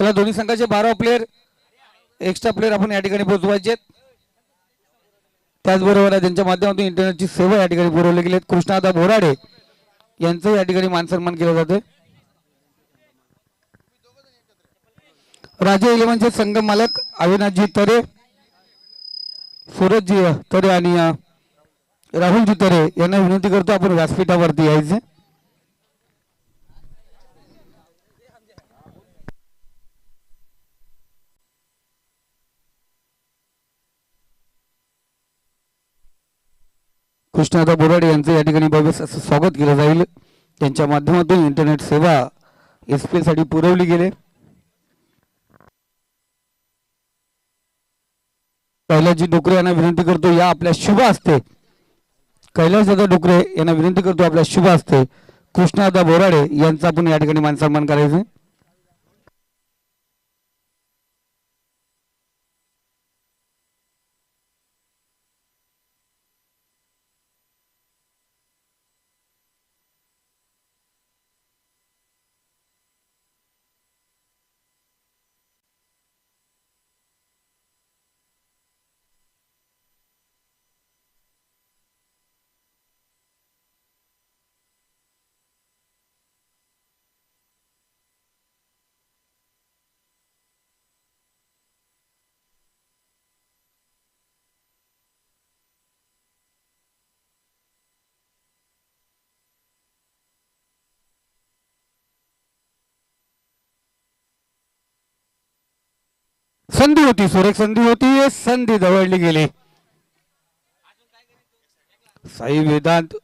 चला दोन्ही संघाचे 12 प्लेयर एक्स्ट्रा प्लेयर आपण या ठिकाणी पोहोचवायचे. त्याचबरोबर त्यांच्या माध्यमातून इंटरनेटची सेवा या ठिकाणी पुरवली गेली. कृष्णादा बोराडे यांचं या ठिकाणी मानसन्मान केलं जातं. राजे इलेव्हनचे संघ मालक अविनाशजी तरे, सूरजजी तरे आणि राहुलजी तरे यांना विनंती करतो आपण व्यासपीठावरती यायचे. कृष्णादा बोराडे यांचं या ठिकाणी भव्य स्वागत केलं जाईल. त्यांच्या माध्यमातून इंटरनेट सेवा एसपीएल साठी पुरवली गेली. कैलासजी डोकरे यांना विनंती करतो या आपल्या शुभ हस्ते, कैलासदादा डोकरे यांना विनंती करतो आपल्या शुभ हस्ते कृष्णादा बोराडे यांचा आपण या ठिकाणी मानसन्मान करायचं. संधी होती, सुरेख संधी होती, संधी दवडली गेली. साई वेदांत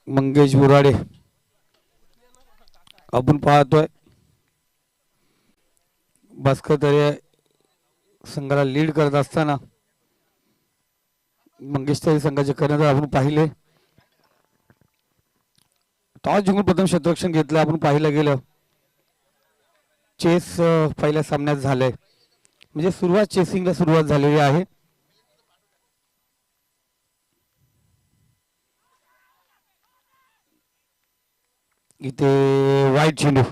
मंगेश बुराडे आपण पाहतोय भास्कर तरे संघाला लीड करत असताना मंगेश तरे संघाचे कर्णधार आपण पाहिले. टॉस जिंकून प्रथम क्षेत्ररक्षण घेतलं आपण पाहिलं गेलं. चेस पहिल्या सामन्यात झालंय, म्हणजे सुरुवात चेसिंगला सुरुवात झालेली आहे. इथे वाईट चेंडू,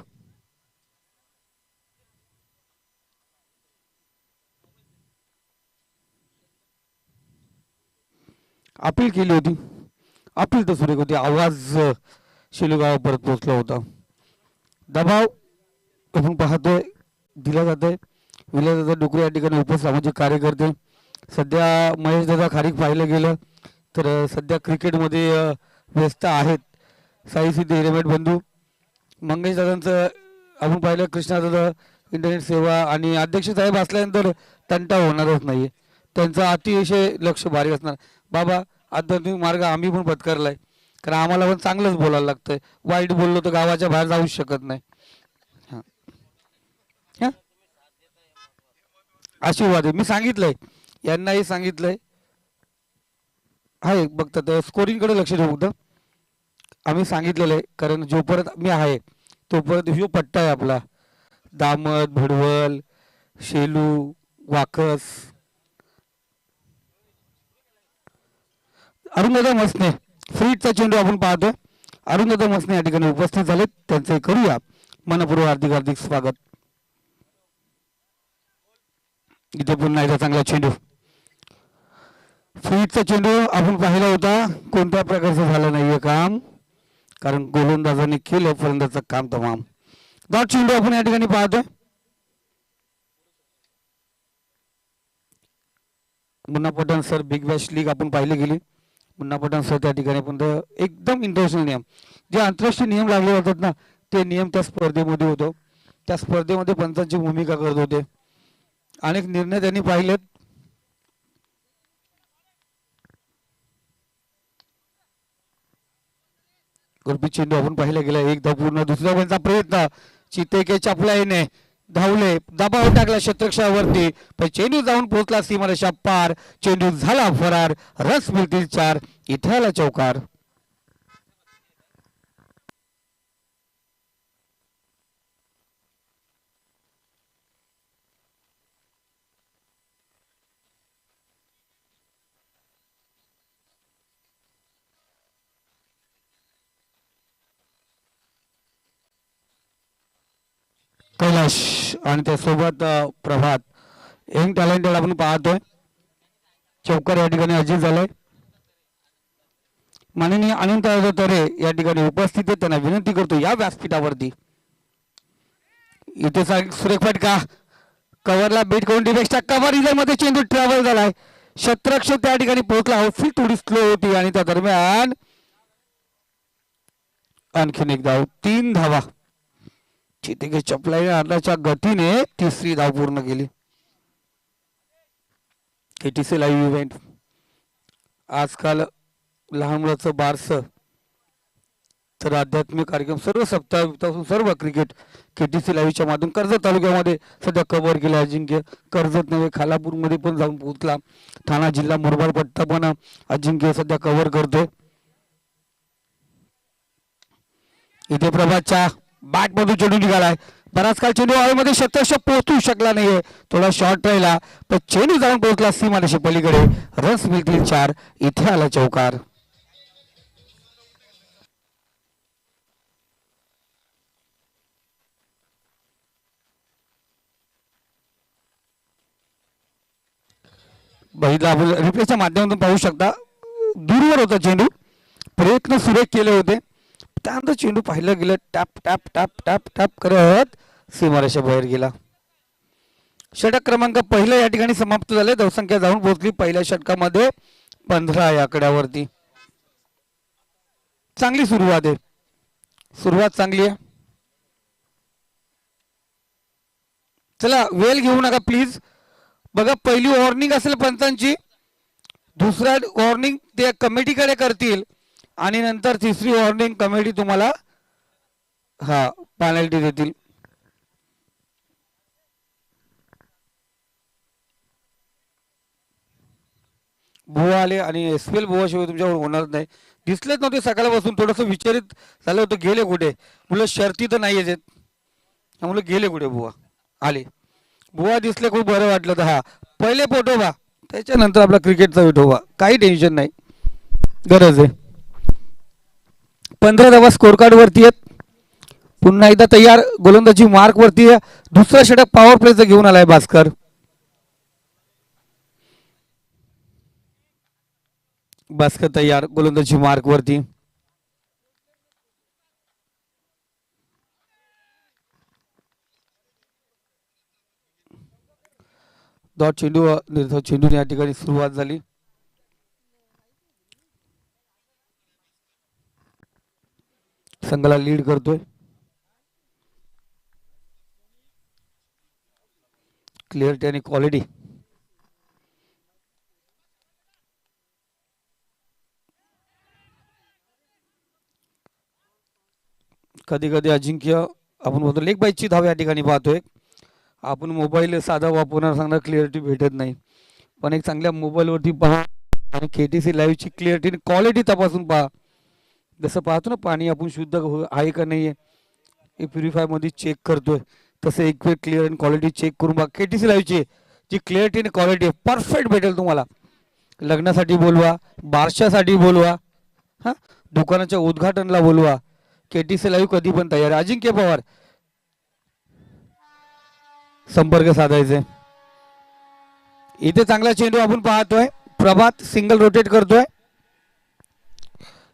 अपील केली होती, अपील तर सुरेख होती. आवाज शेलूगाव परत पोहोचला होता. दबाव आपण पाहतोय दिला जातोय. विलासदादा डोकरे या ठिकाणी उपसामाजिक कार्यकर्ते. सध्या महेश दादा खारीक पाहिलं गेलं तर सध्या क्रिकेटमध्ये व्यस्त आहेत. साई सिद्धी हिरेमेट बंधू मंगेश दादांचं आपण पाहिलं. कृष्णादादा इंटरनेट सेवा आणि अध्यक्ष साहेब असल्यानंतर तंटा होणारच नाही. त्यांचं अतिशय लक्ष भारी असणार. बाबा आध्यात्मिक मार्ग आम्ही पण पत्करलाय, कारण आम्हाला पण चांगलंच बोलायला लागतंय. वाईट बोललो तर गावाच्या बाहेर जाऊच शकत नाही. आशीर्वाद आहे, मी सांगितलंय यांनाही सांगितलंय. आहे बघतात स्कोरिंगकडे लक्ष ठेवू होतं आम्ही सांगितलेलं आहे, कारण जोपर्यंत मी आहे तोपर्यंत जो पट्टा आहे आपला दामद भडवल शेलू वाकस अरुणदादा मसने फ्रीटचा चेंडू आपण पाहतोय. अरुणदादा मसने या ठिकाणी उपस्थित झालेत, त्यांचे करूया मनपूर्वक हार्दिक हार्दिक स्वागत. इथे पुन्हा एकदा चांगला चेंडू, फ्रीटचा चेंडू आपण पाहिला होता. कोणत्या प्रकारचं झालं नाहीये काम, कारण गोलंदाजाने केलं फलंदाजाचं काम तमाम. डॉट चेंडू आपण या ठिकाणी पाहतोय. Munna Pathan sir big bash league आपण पाहिली गेली. मुन्ना पठाण सर त्या ठिकाणी पण एकदम इंटरनॅशनल नियम, जे आंतरराष्ट्रीय नियम लागले जातात ना, ते नियम त्या स्पर्धेमध्ये होतो. त्या स्पर्धेमध्ये पंचांची भूमिका करत होते. अनेक निर्णय त्यांनी पाहिलेत. गुरपी चेंडू आपण पाहिला गेला. एकदा पूर्ण दुसऱ्या ओव्हरचा प्रयत्न चितेके चपलाईने धावले, दबाव टाकला क्षेत्रक्षावरती, पण चेंडू जाऊन पोहोचला सीमारेषा पार. चेंडू झाला फरार. रस मिळतील 4. इथे आला चौकार. प्रकाश आणि त्यासोबत प्रभात यंग टॅलेंटेड आपण पाहतोय. चौकार या ठिकाणी अजित झालाय. माननीय अनंत तरे या ठिकाणी उपस्थित आहेत. त्यांना विनंती करतो या व्यासपीठावरती. इथे सुरेख फटका कव्हरला बीट करून डिफेक्सच्या कव्हर रिझर मध्ये चेंडू ट्रॅव्हल झालाय. शतरक्ष त्या ठिकाणी पोहोचला. आउटफील्ड थोडी स्लो होती आणि त्या दरम्यान आणखीन एक धाव. 3 धावा. चितेके चपलाईने अंदाच्या गतीने तिसरी धाव पूर्ण केली. केटीसी लाईव्ह इव्हेंट आजकाल लहान मुलाचं बारसं तर आध्यात्मिक कार्यक्रम सर्व सप्ताहापासून सर्व क्रिकेट केटीसी लाईव्हच्या माध्यमातून कर्जत तालुक्यामध्ये सध्या कव्हर केले. अजिंक्य कर्जत नव्हे खालापूरमध्ये पण जाऊन पोहोचला. ठाणा जिल्हा मुरबाड पट्टा पण अजिंक्य सध्या कव्हर करतोय. इथे प्रभातच्या बॅट मधून चेंडू निघालाय. बराच काळ चेंडू हवेमध्ये शतक पोहोचू शकला नाहीये. थोडा शॉर्ट राहिला पण चेंडू जाऊन पोहोचला सीमारेषे पलीकडे. रस मिळतील 4. इथे आला चौकार. बघितला आपण रिप्लेच्या माध्यमातून पाहू शकता. दूरवर होता चेंडू. प्रयत्न सुरेख केले होते. त्यानंतर चेंडू पाहिलं गेलं tap tap tap tap tap करत सीमारेषा बाहेर गेला. षटक क्रमांक पहिला या ठिकाणी समाप्त झाले. धावसंख्या जाऊन पोहोचली पहिल्या षटकामध्ये 15 या आकड्यावरती. चांगली सुरुवात आहे. सुरुवात चांगली आहे. चला वेळ घेऊ नका प्लीज. बघा पहिली वॉर्निंग असेल पंचांची. दुसरा वॉर्निंग ते कमिटीकडे करतील आणि नंतर तिसरी वॉर्निंग कमिटी तुम्हाला पेनल्टी देतील. बुवा आले आणि एसपीएल बुवाशिवाय तुमच्यावर होणार नाही. दिसलेच नव्हते सकाळपासून. थोडंसं विचारित झालं होतं गेले कुठे. मुलं शर्ती तर नाही आहेत. मुलं गेले कुठे. बुवा आले. बुवा दिसले खूप बरं वाटलं. तर हा पहिले पोटोबा त्याच्यानंतर आपला क्रिकेटचा विठोबा. काही टेन्शन नाही. गरज आहे. 15 धावा स्कोर कार्ड वरती आहेत. पुन्हा एकदा तयार गोलंदाजी मार्क वरती आहे. दुसरा षटक पॉवर प्लेचं घेऊन आलाय भास्कर. भास्कर तयार गोलंदाजी मार्क वरती. डॉट चेंडू निर्धाव चेंडू या ठिकाणी सुरुवात झाली. संघाला लीड करतोय. क्लिअरिटी आणि क्वालिटी कधी कधी अजिंक्य आपण बोलतो लेग बाईची धाव या ठिकाणी पाहतोय. आपण मोबाईल साधा वापरणार सांगणार क्लिअरिटी भेटत नाही. पण एक चांगल्या मोबाईलवरती पहा आणि केटीसी लाईव्हची क्लिअरिटी आणि क्वालिटी तपासून पहा. जसं पाहतो ना पाणी आपण शुद्ध आहे का नाही आहे प्युरिफायमध्ये चेक करतोय तसं एक वेळ क्लिअर आणि क्वालिटी चेक करून बघा. केटीसी लाईव्हची जी क्लिअरिटी आणि क्वालिटी परफेक्ट भेटेल तुम्हाला. लग्नासाठी बोलवा, बारशासाठी बोलवा, हां दुकानाच्या उद्घाटनला बोलवा. केटीसी लाईव्ह कधी पण तयार आहे. अजिंक्य पवार संपर्क साधायचे. इथे चांगला चेंडू आपण पाहतोय. प्रभात सिंगल रोटेट करतोय.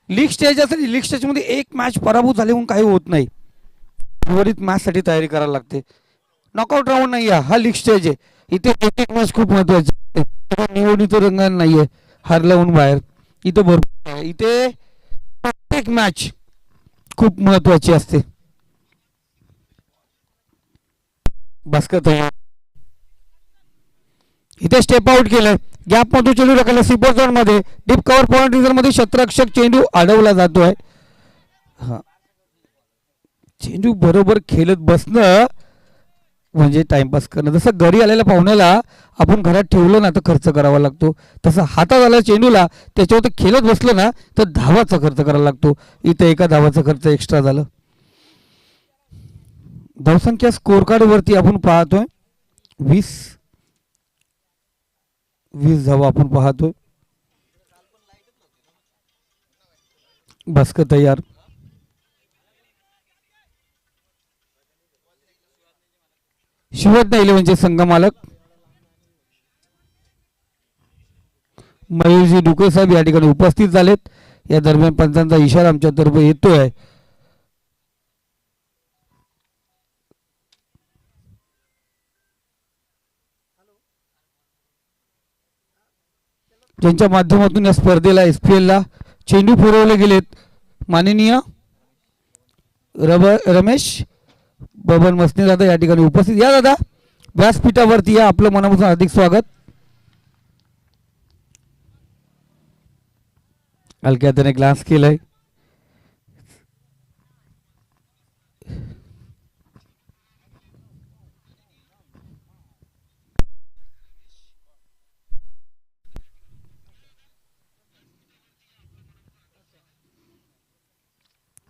लीग स्टेज असेल. लीग स्टेज मध्ये एक मॅच पराभूत झाले म्हणून काही होत नाही. उर्वरित मॅच साठी तयारी करायला लागते. नॉकआउट राऊंड नाही आहे. हा लीग स्टेज आहे. इथे एक मॅच खूप महत्वाची. निवडणुकीचं रंगण नाहीये. हारला म्हणून बाहेर. इथे भरपूर आहे. इथे प्रत्येक मॅच खूप महत्वाची असते. भास्कर तयार. इथे स्टेप आउट केलंय. गॅप मधून चेंडू टाकला सिपर झोन मध्ये. डीप कव्हर पॉइंट रिझर मध्ये क्षेत्ररक्षक चेंडू अडवला जातोय. हा चेंडू बरोबर खेळत बसणं म्हणजे टाइमपास करणं. जसं घरी आलेल्या पाहुण्याला आपण घरात ठेवलं ना तर खर्च करावा लागतो. तसं हातात आल्या चेंडूला त्याच्यावर खेळत बसलं ना तर धावाचा खर्च करावा लागतो. इथे एका धावाचा खर्च एक्स्ट्रा झालं. धावसंख्या स्कोर कार्ड वरती आपण पाहतोय 20 धावा आपण पाहतोय. भास्कर तयार. शिवरत्न 11चे संघ मालक मयूरजी डुके साहेब या ठिकाणी उपस्थित झालेत. या दरम्यान पंचांचा इशारा आमच्यातर्फे येतोय. ज्यांच्या माध्यमातून या स्पर्धेला SPL ला चेंडू पुरवले गेलेत माननीय रमेश बबन मसने दादा या ठिकाणी उपस्थित. या दादा व्यासपीठावरती या, आपलं मनापासून हार्दिक स्वागत. हलक्या त्याने ग्लास केलाय.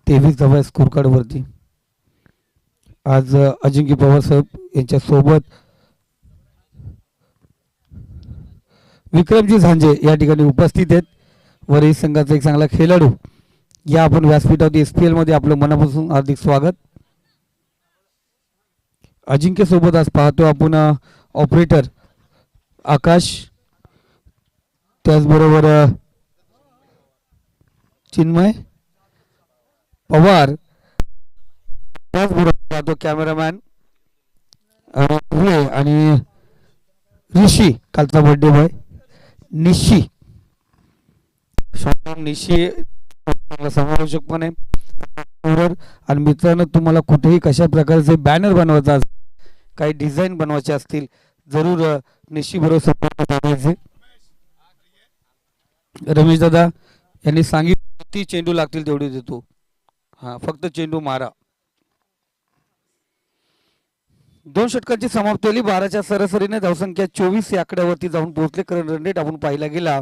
तेवीस धावा स्कोर कार्ड वरती. आज अजिंक्य पवार साहेब यांच्या सोबत विक्रमजी झांजे या ठिकाणी उपस्थित आहेत. वरील संघाचा एक चांगला खेळाडू. या आपण व्यासपीठावरती SPL मध्ये आपलं मनापासून हार्दिक स्वागत. अजिंक्य सोबत आज पाहतो आपण ऑपरेटर आकाश, त्याचबरोबर चिन्मय पवार, त्याचबरोबर पाहतो कॅमेरामॅन आणि ऋषी, कालचा बर्थडे बॉय निशी निशी समावेशक पण आहे. आणि मित्रांनो, तुम्हाला कुठेही कशा प्रकारचे बॅनर बनवायचा असेल, काही डिझाईन बनवायचे असतील, जरूर निशी बरोबर संपर्क साधायचे. रमेश दादा यांनी सांगितलं किती चेंडू लागतील तेवढे देतो. हा, फक्त चेंडू मारा. 2 षटकांची समाप्ती झाली. 12च्या सरासरीने धावसंख्या 24 या आकड्यावरती जाऊन पोहोचले. करंट रन रेट आपण पाहायला गेला,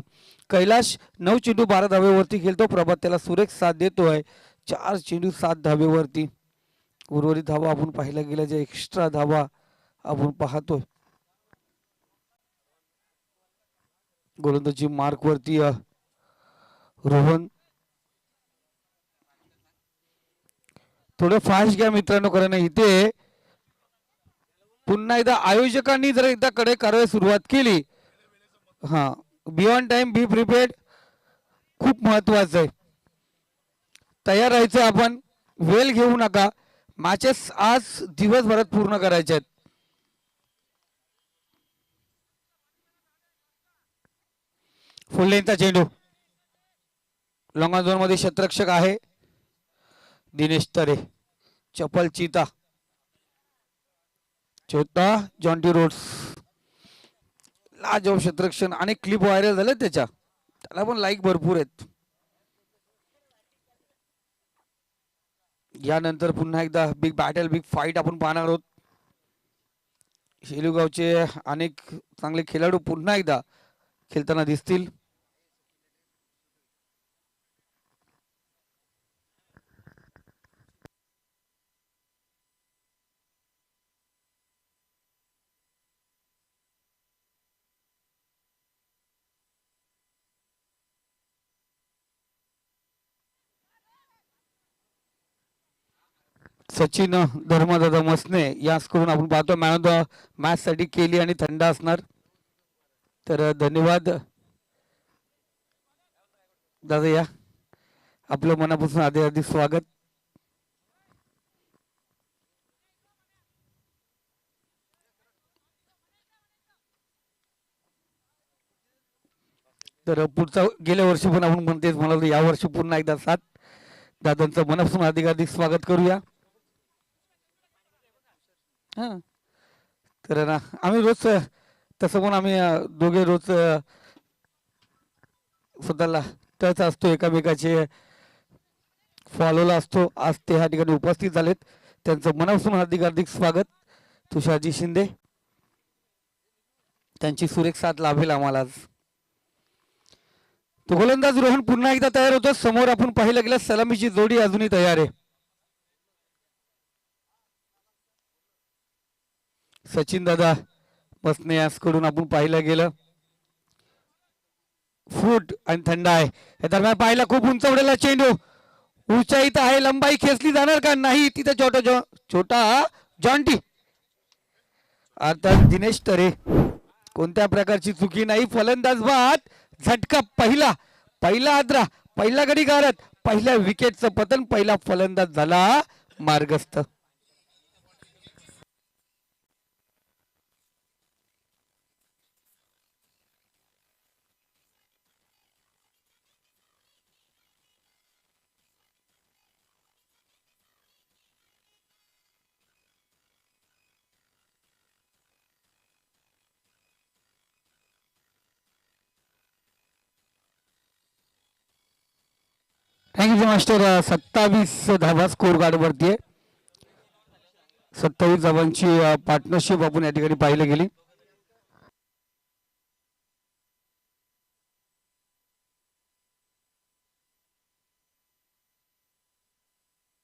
कैलाश 9 चेंडू 12 धावेवरती खेळतो. प्रभात त्याला सुरेख साथ देतोय, 4 चेंडू 7 धावेवरती. उर्वरित धावा आपण पाहायला गेल्या, ज्या एक्स्ट्रा धावा आपण पाहतोय. गोलंदाजी मार्क वरती रोहन. थोडं फास्ट घ्या मित्रांनो, कारण इथे पुन्हा एकदा आयोजकांनी जर एकदा कडे कारवाई सुरुवात केली. हा, बियॉन्ड टाइम बी प्रिपेअर्ड खूप महत्वाचं आहे. तयार राहायचं आपण, वेळ घेऊ नका. मॅचेस आज दिवसभरात पूर्ण करायचे आहेत. फुल लेंथचा चेंडू, लॉंग ऑन झोन मध्ये क्षेत्ररक्षक आहे दिनेश तरे. चपल चीता छोटा जॉन्टी रोड्स, लाजवाब क्षेत्ररक्षण. आणि क्लिप व्हायरल झाले त्याच्या, त्याला पण लाईक भरपूर आहेत. यानंतर पुन्हा एकदा बिग बॅटल, बिग फाईट आपण पाहणार आहोत. शेलूगावचे अनेक चांगले खेळाडू पुन्हा एकदा खेळताना दिसतील. सचिन धर्मदादा मसने याच करून आपण पाहतो मॅन ऑफ द मॅच साठी केली आणि थंड असणार. तर धन्यवाद दादा, या आपलं मनापासून आधी स्वागत. तर पुढचा गेल्या वर्षी पण आपण म्हणतेच म्हणालो, या वर्षी पुन्हा एकदा साथ. दादांचं मनापासून अधिक स्वागत करूया. हा, तर ना आम्ही रोज तसं पण आम्ही दोघे रोज स्वतःला टच असतो, एकामेकाचे फॉलोला असतो. आज ते ह्या ठिकाणी उपस्थित झालेत, त्यांचं मनापासून हार्दिक स्वागत. तुषारजी शिंदे, त्यांची सुरेख साथ लाभेल आम्हाला आज. तो गोलंदाज रोहन पुन्हा एकदा तयार होतो. समोर आपण पाहिलं गेलं सलामीची जोडी अजूनही तयार आहे. सचिन दादा मसने याकडून आपण पाहिलं गेलं फूट आणि थंड आहे. या दरम्यान पाहिला खूप उंच उडलेला चेंडू, उंचाईत आहे, लंबाई खेचली जाणार का नाही, तिथे छोटा जॉन्टी अर्थात दिनेश तरे. कोणत्या प्रकारची चुकी नाही. फलंदाज बाद. झटका पहिला. पहिला आद्रा. पहिला गडीगारत. पहिल्या विकेटचं पतन. पहिला फलंदाज झाला मार्गस्थ. Thank you master. 27 धावा स्कोर कार्ड वरती आहे. 27 धावांची पार्टनरशिप आपण या ठिकाणी पाहिली गेली.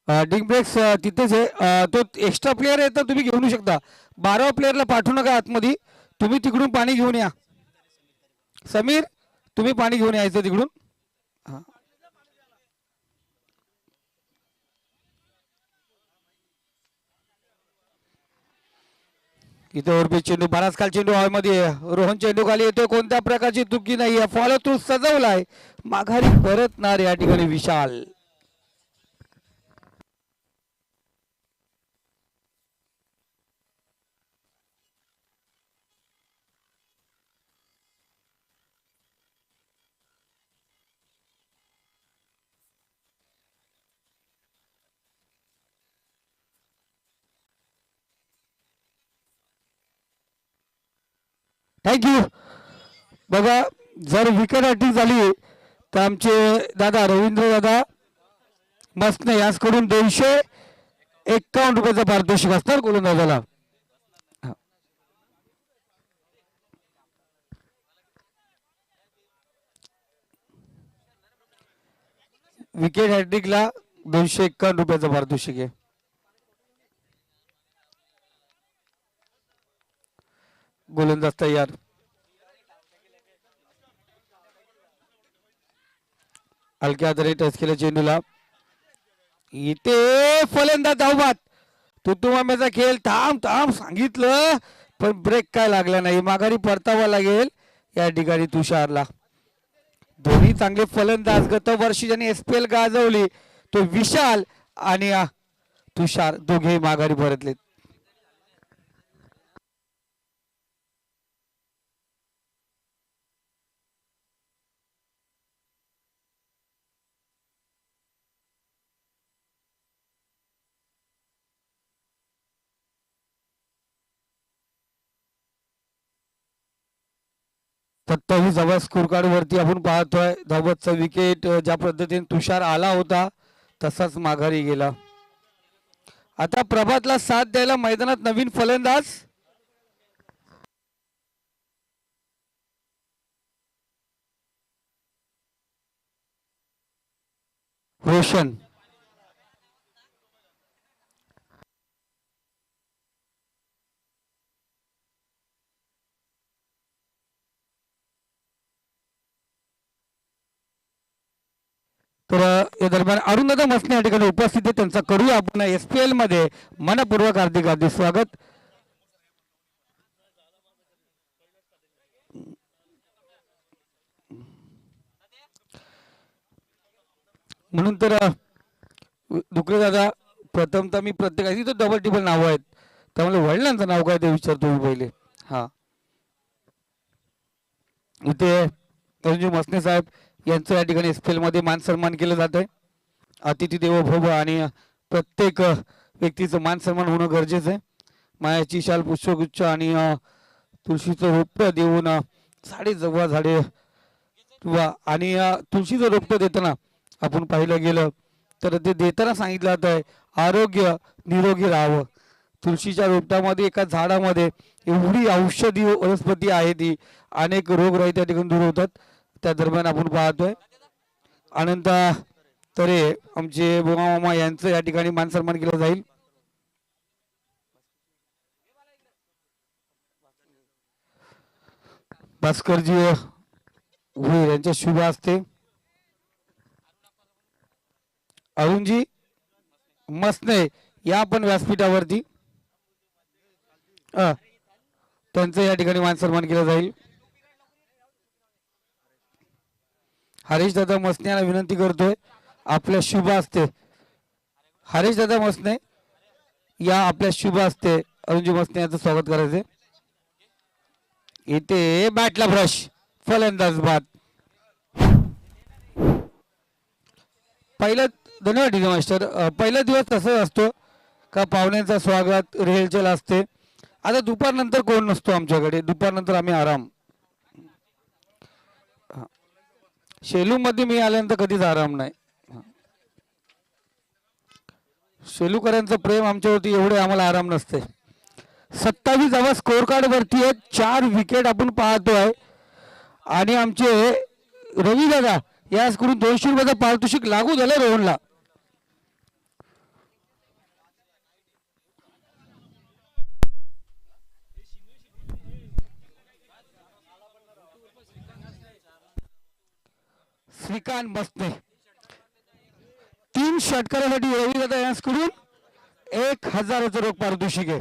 डिंग ब्रेक्स तिथेच आहे. तो एक्स्ट्रा प्लेअर आहे तर तुम्ही घेऊन शकता. 12 प्लेअरला पाठवू नका आतमध्ये. तुम्ही तिकडून पाणी घेऊन या. समीर तुम्ही पाणी घेऊन यायचं तिकडून. इथे उर्बी चेंडू बराच काल चेंडू हवेमध्ये. रोहन चेंडू खाली येतोय. कोणत्या प्रकारची चुकी नाही. फॉलो थ्रू सजवलाय. माघारी परतणार या ठिकाणी विशाल. थँक्यू. बघा जर विकेट हॅट्रिक झाली तर आमचे दादा रवींद्र दादा मस्ने याचकडून 251 रुपयाचा पारितोषिक असणार गोलंदाजाला. विकेट हॅट्रिकला 251 रुपयाचा पारितोषिक आहे. गोलंदाज तयार. हलक्या हाताने टच केलं चेंडूला. इथे फलंदाज धावबाद. तुतुमाम्याचा खेळ. थांब थांब सांगितलं पण ब्रेक काय लागला नाही. माघारी परतावा लागेल या ठिकाणी तुषारला. दोन्ही चांगले फलंदाज. गत वर्षी ज्यांनी SPL गाजवली तो विशाल आणि तुषार दोघे माघारी परतलेत. सत्तावीस धावा स्कोर कार्ड वरती आपण पाहतोय. धावतचा विकेट ज्या पद्धतीने तुषार आला होता तसाच माघारी गेला. आता प्रभातला साथ द्यायला मैदानात नवीन फलंदाज रोशन. तर या दरम्यान अरुणदादा मसने या ठिकाणी उपस्थित आहे. त्यांचा करूया आपण SPL मध्ये मनपूर्वक हार्दिक हार्दिक स्वागत. म्हणून तर दुकरे दादा प्रथमतः मी प्रत्येकाची तर डबल टिबल नाव आहेत त्यामुळे वडिलांचं नाव काय ते विचारतो मी पहिले. हा इथे रणजित मसने साहेब यांचं या ठिकाणी SPL मध्ये मान सन्मान केलं जात आहे. अतिथी देवो भव आणि प्रत्येक व्यक्तीचं मान सन्मान होणं गरजेचं आहे. मायाची शाल पुष्पगुच्छ आणि तुळशीचं रोपटं देऊन साडे जवळ झाडे किंवा आणि तुळशीचं रोपटं देताना आपण पाहिलं गेलं तर ते देताना सांगितलं जात आहे आरोग्य निरोगी राहावं. तुळशीच्या रोपट्यामध्ये एका झाडामध्ये एवढी औषधी वनस्पती आहे ती अनेक रोगराई त्या ठिकाणी दूर होतात. त्या दरम्यान आपण पाहतोय अनंत तरे आमचे बोमा मामा यांचं या ठिकाणी मान सन्मान केला जाईल. भास्करजी भोईर यांच्या शुभ असते. अरुणजी मसने या पण व्यासपीठावरती त्यांचं या ठिकाणी मान सन्मान केला जाईल. हरीश दादा मसने यांना विनंती करतोय आपल्या शुभ हस्ते, हरीश दादा मसने या आपल्या शुभ हस्ते अरुणजी मसने यांचं स्वागत करायचे. इथे बॅटला ब्रश, फलंदाज बाद. पहिला धन्यवाद डी मास्टर. पहिला दिवस तसं असतो का पाहुण्यांचं स्वागत रेलचेल असते. आता दुपारनंतर कोण नसतो आमच्याकडे, दुपारनंतर आम्ही आराम. शेलू मध्ये मी आल्यानंतर कधीच आराम नाही. शेलूकरांचं प्रेम आमच्यावरती एवढे आम्हाला आराम नसते. 27 धावा स्कोर कार्ड वरती आहे. 4 विकेट आपण पाहतोय आणि आमचे रवी दादा याकडून 200 रुपयाचं पारितोषिक लागू झालं रोहनला. श्रीकांत बसने 3 षटकारासाठी रवी दादा यांच्याकडून 1000चं रोख पारितोषिक आहे.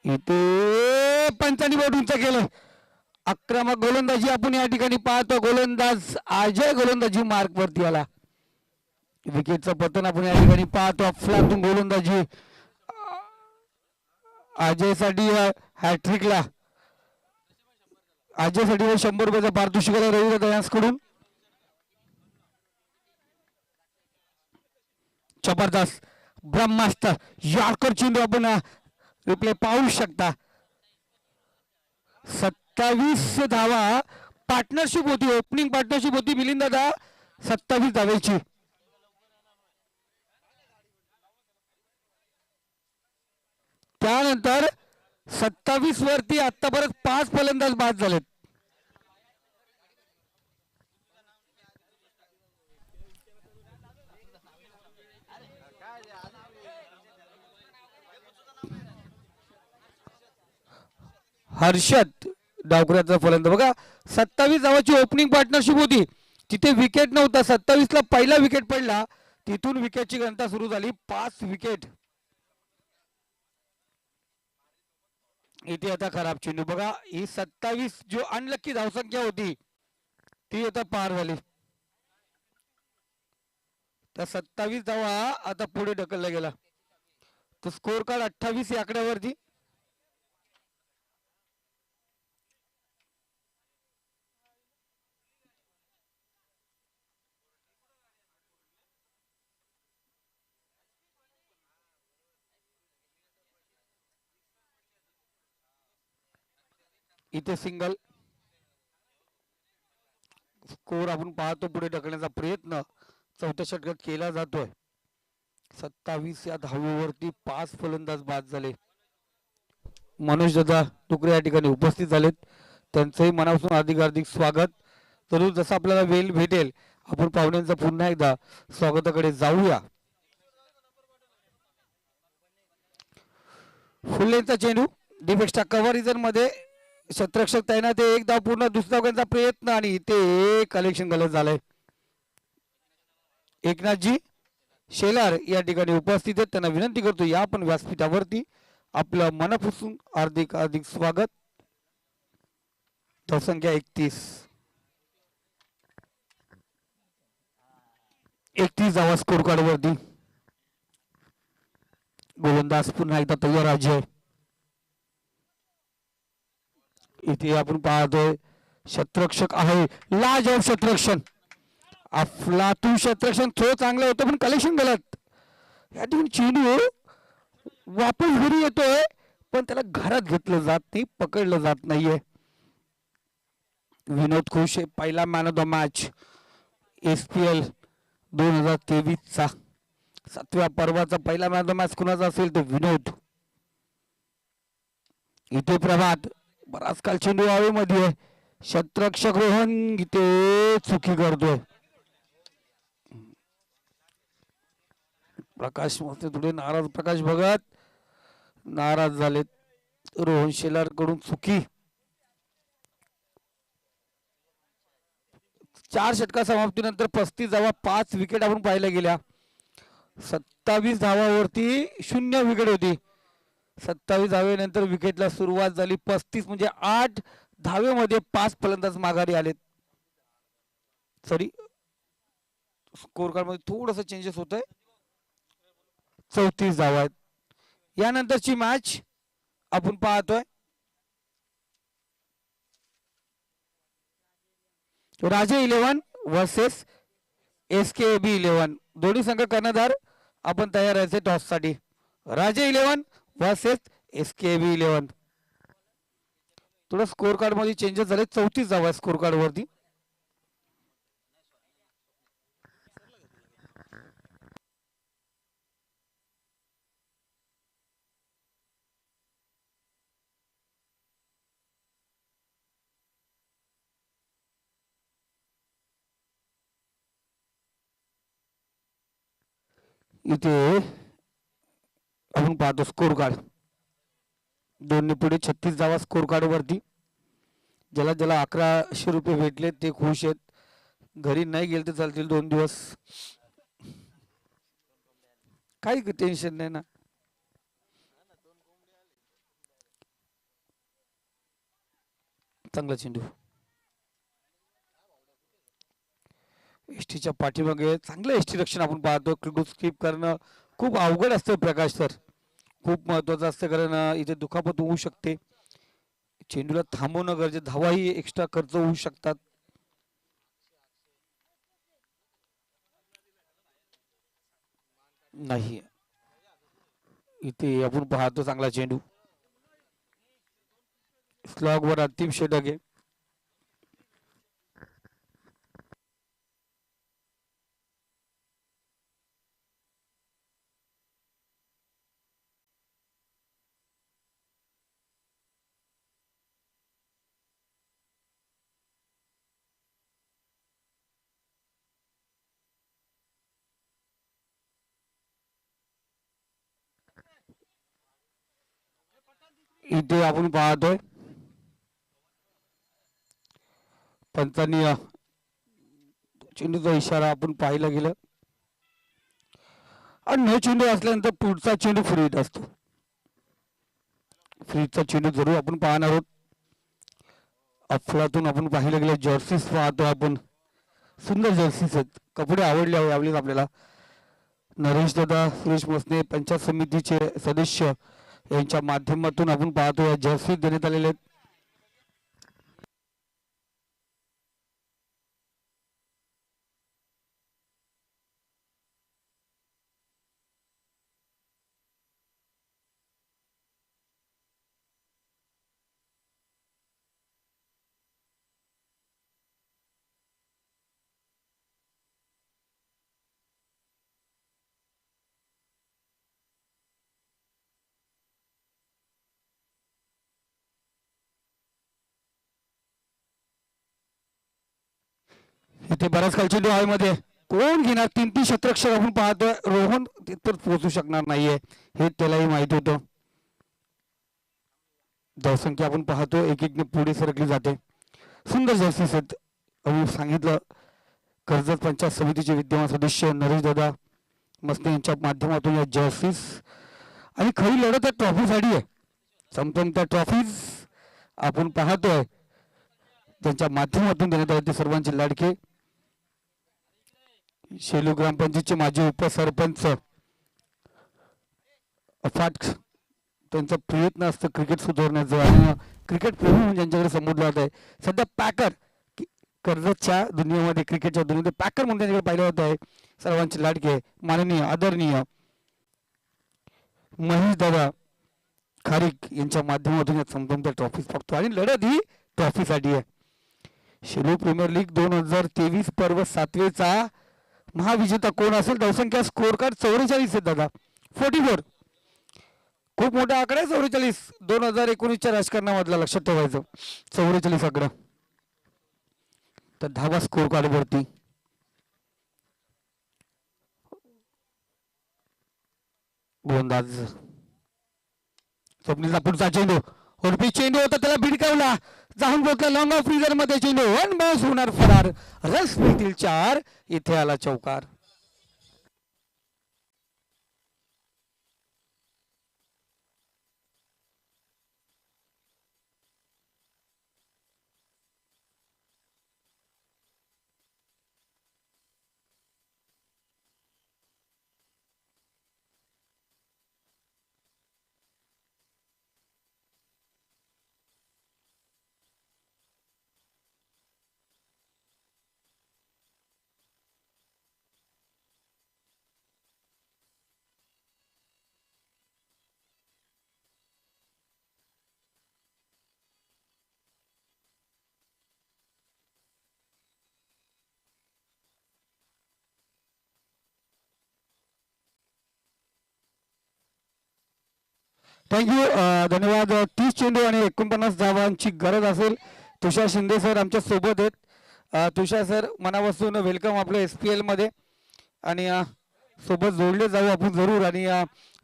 इथे पंचांनी बोट उंच केलं. आक्रमक गोलंदाजी आपण या ठिकाणी पाहतो. गोलंदाज अजय गोलंदाजी मार्क वरती आला. विकेटचं पतन आपण या ठिकाणी पाहतो. अफलातून गोलंदाजी अजयसाठी हॅट्रिकला, अजयसाठी 100 रुपयाचा पारितोषिक आला रवी दादा यांच्याकडून. जबरदस्त ब्रह्मास्त्र यॉर्कर चेंडू आपण रिप्ले पाहू शकता. 27 धावा पार्टनरशिप होती, ओपनिंग पार्टनरशिप होती मिलिंद दादा 27 धावेची. त्यानंतर 27 वरती आतापर्यंत 5 फलंदाज बाद झालेत. हर्षद डावकऱ्याचा फलंदाज बघा. 27 धावाची ओपनिंग पार्टनरशिप होती, तिथे विकेट नव्हता. 27 ला पहिला विकेट पडला, तिथून विकेटची गणना सुरू झाली. 5 विकेट. इथे आता खराब चेंडू बघा. ही 27 जो अनलक्की धावसंख्या होती ती आता पार झाली. त्या 27 धावा आता पुढे ढकलला गेला. तो स्कोर कार्ड 28 या आकड्यावरती. इथे सिंगल. स्कोर आपण पाहतो पुढे ढकलण्याचा प्रयत्न चौथ्या षटकात केला जातोय. 27 या धावेवरती 5 फलंदाज बाद झाले. मनोज दादा तुकडे या ठिकाणी उपस्थित झालेत, त्यांचंही मनापासून हार्दिक हार्दिक स्वागत. तर जसं आपल्याला वेळ भेटेल आपण पाहुण्यांचा पुन्हा एकदा स्वागताकडे जाऊया. फुलेंचा चेंडू डिफेक्सच्या कव्हर रिजन मध्ये क्षेत्ररक्षक तैनात आहे. एक धाव पूर्ण, दुसऱ्या धावचा प्रयत्न आणि ते कलेक्शन गलत झालंय. एकनाथजी शेलार या ठिकाणी उपस्थित आहेत, त्यांना विनंती करतो या आपण व्यासपीठावरती. आपलं मनापासून हार्दिक हार्दिक स्वागत. धावसंख्या 31 धावा स्कोर कार्ड वरती. गोलंदाज पुन्हा एकदा तयार आहे. इथे आपण पाहतोय क्षेत्ररक्षक आहे, लाजवाब क्षेत्ररक्षण, अफलातून क्षेत्ररक्षण. थ्रो चांगलं होतं पण कलेक्शन गलत. या ठिकाणी चेंडू वापस घरी येतोय पण त्याला घरात घेतलं जात नाही, पकडलं जात नाहीये. विनोद खुश आहे, पहिला man of the match SPL 2023 चा 7व्या पर्वाचा पहिला मॅन ऑफ द मॅच कुणाचा असेल तो विनोद. इथे प्रभात बराच काल चेंडू हवेमध्ये, क्षेत्ररक्षक रोहन इथे चुकी करतोय. प्रकाश मोठे थोडे नाराज, प्रकाश भगत नाराज झालेत. रोहन शेलार कडून चुकी. 4 षटका समाप्तीनंतर 35 धावा 5 विकेट आपण पाहायला गेल्या. 27 धावावरती 0 विकेट होती. 27 धावेनंतर विकेटला सुरुवात झाली. 35 म्हणजे 8 धावेमध्ये 5 फलंदाज माघारी आलेत. सॉरी, स्कोर कार्ड मध्ये थोडस चेंजेस होत आहे. 34 धावा आहेत. यानंतरची मॅच आपण पाहतोय राजे 11 वर्सेस SKB 11. दोन्ही संघ कर्णधार आपण तयार राहायचे टॉस साठी. राजे 11 वर्सेस SKB 11. थोडं स्कोर कार्ड मध्ये चेंजेस झाले. 34 धावा स्कोर कार्ड वरती. इथे आपण पाहतो स्कोर कार्ड. दोन्ही पुढे 36 धावा स्कोर कार्ड वरती. ज्याला ज्याला 1100 रुपये भेटले ते खुश आहेत. घरी नाही गेले तर चालतील 2 दिवस. काही टेन्शन नाही ना. चांगला चेंडू. एसटीच्या पाठीमागे चांगलं एसटी रक्षण आपण पाहतो. क्रिकेट स्किप करणं खूप अवघड असतं प्रकाश सर. खूप महत्वाचं असतं कारण इथे दुखापत होऊ शकते. चेंडूला थांबवणं गरजेचं. धावाही एक्स्ट्रा खर्च होऊ शकतात. नाही, इथे आपण पाहतो चांगला चेंडू. स्लॉग वर अंतिम षटक आहे. इथे आपण पाहतोय पंचांनी चेंडूचा इशारा आपण पाहिला गेलं आणि 9 चेंडू असल्यानंतर पुढचा चेंडू फ्रीज असतो. फ्रीजचा चेंडू जरूर आपण पाहणार आहोत. अफलातून आपण पाहिलं गेलं जर्सीज पाहतो आपण. सुंदर जर्सीज आहेत. कपडे आवडले आवडले आपल्याला. नरेश दादा सुरेश मसने पंचायत समितीचे सदस्य यांच्या माध्यमातून आपण पाहतो या जर्सी देण्यात आलेले आहेत. इथे बराच काल चेंडू हवेमध्ये. कोण घेणार? 3 शतरक्षक आपण पाहतोय. रोहन तिथपर्यंत पोहोचू शकणार नाहीये हे त्यालाही माहित होतं. धावसंख्या आपण पाहतो एक एक पुढे सरकली जाते. सुंदर जर्सीस आहेत. आम्ही सांगितलं कर्जत पंचायत समितीचे विद्यमान सदस्य नरेश दादा मसने यांच्या माध्यमातून या जर्सीस आणि खरी लढत त्या ट्रॉफीसाठी आहे. समतोम त्या ट्रॉफीज आपण पाहतोय त्यांच्या माध्यमातून देण्यात आले. ते सर्वांचे लाडके शेलू ग्रामपंचायतचे माजी उपसरपंच अफाट त्यांचा प्रयत्न असतं क्रिकेट सुधारण्याचं आणि क्रिकेट प्रेमी म्हणून ज्यांच्याकडे संबोधलं जात आहे. सध्या पॅकर कर्जतच्या दुनियेमध्ये क्रिकेटच्या दुनियेमध्ये पॅकर म्हणून त्यांच्याकडे पाहिलं जात आहे. सर्वांचे लाडके माननीय आदरणीय महेश दादा खारीक यांच्या माध्यमातून या समतोमच्या ट्रॉफीज बघतो आणि लढत ही ट्रॉफीसाठी आहे. शेलू प्रीमियर लीग 2023 पर्व 7वेचा महाविजेता कोण असेल? धावसंख्या स्कोर कार्ड 44 आहे दादा. 44 खूप मोठा आकडा आहे. 44 2019च्या राजकारणामधला लक्षात ठेवायचं. 44 आकडा. तर धावा स्कोर कार्ड वरती. गोलंदाज स्वप्नीलचा पुढचा चेंडू ओरपी चेंडू होता त्याला भिडकावला. जाऊन पोहोचला लॉंग ऑफ फ्रीजर मध्ये. चेंडू वन बाउन्स होणार फरार. रस मिळतील 4. इथे आला चौकार. थँक्यू. धन्यवाद. 30 चेंडू आणि 49 धावांची गरज असेल. तुषार शिंदे सर आमच्या सोबत आहेत. तुषार सर मनापासून वेलकम आपल्या SPL मध्ये. आणि सोबत जोडले जाऊ आपण जरूर. आणि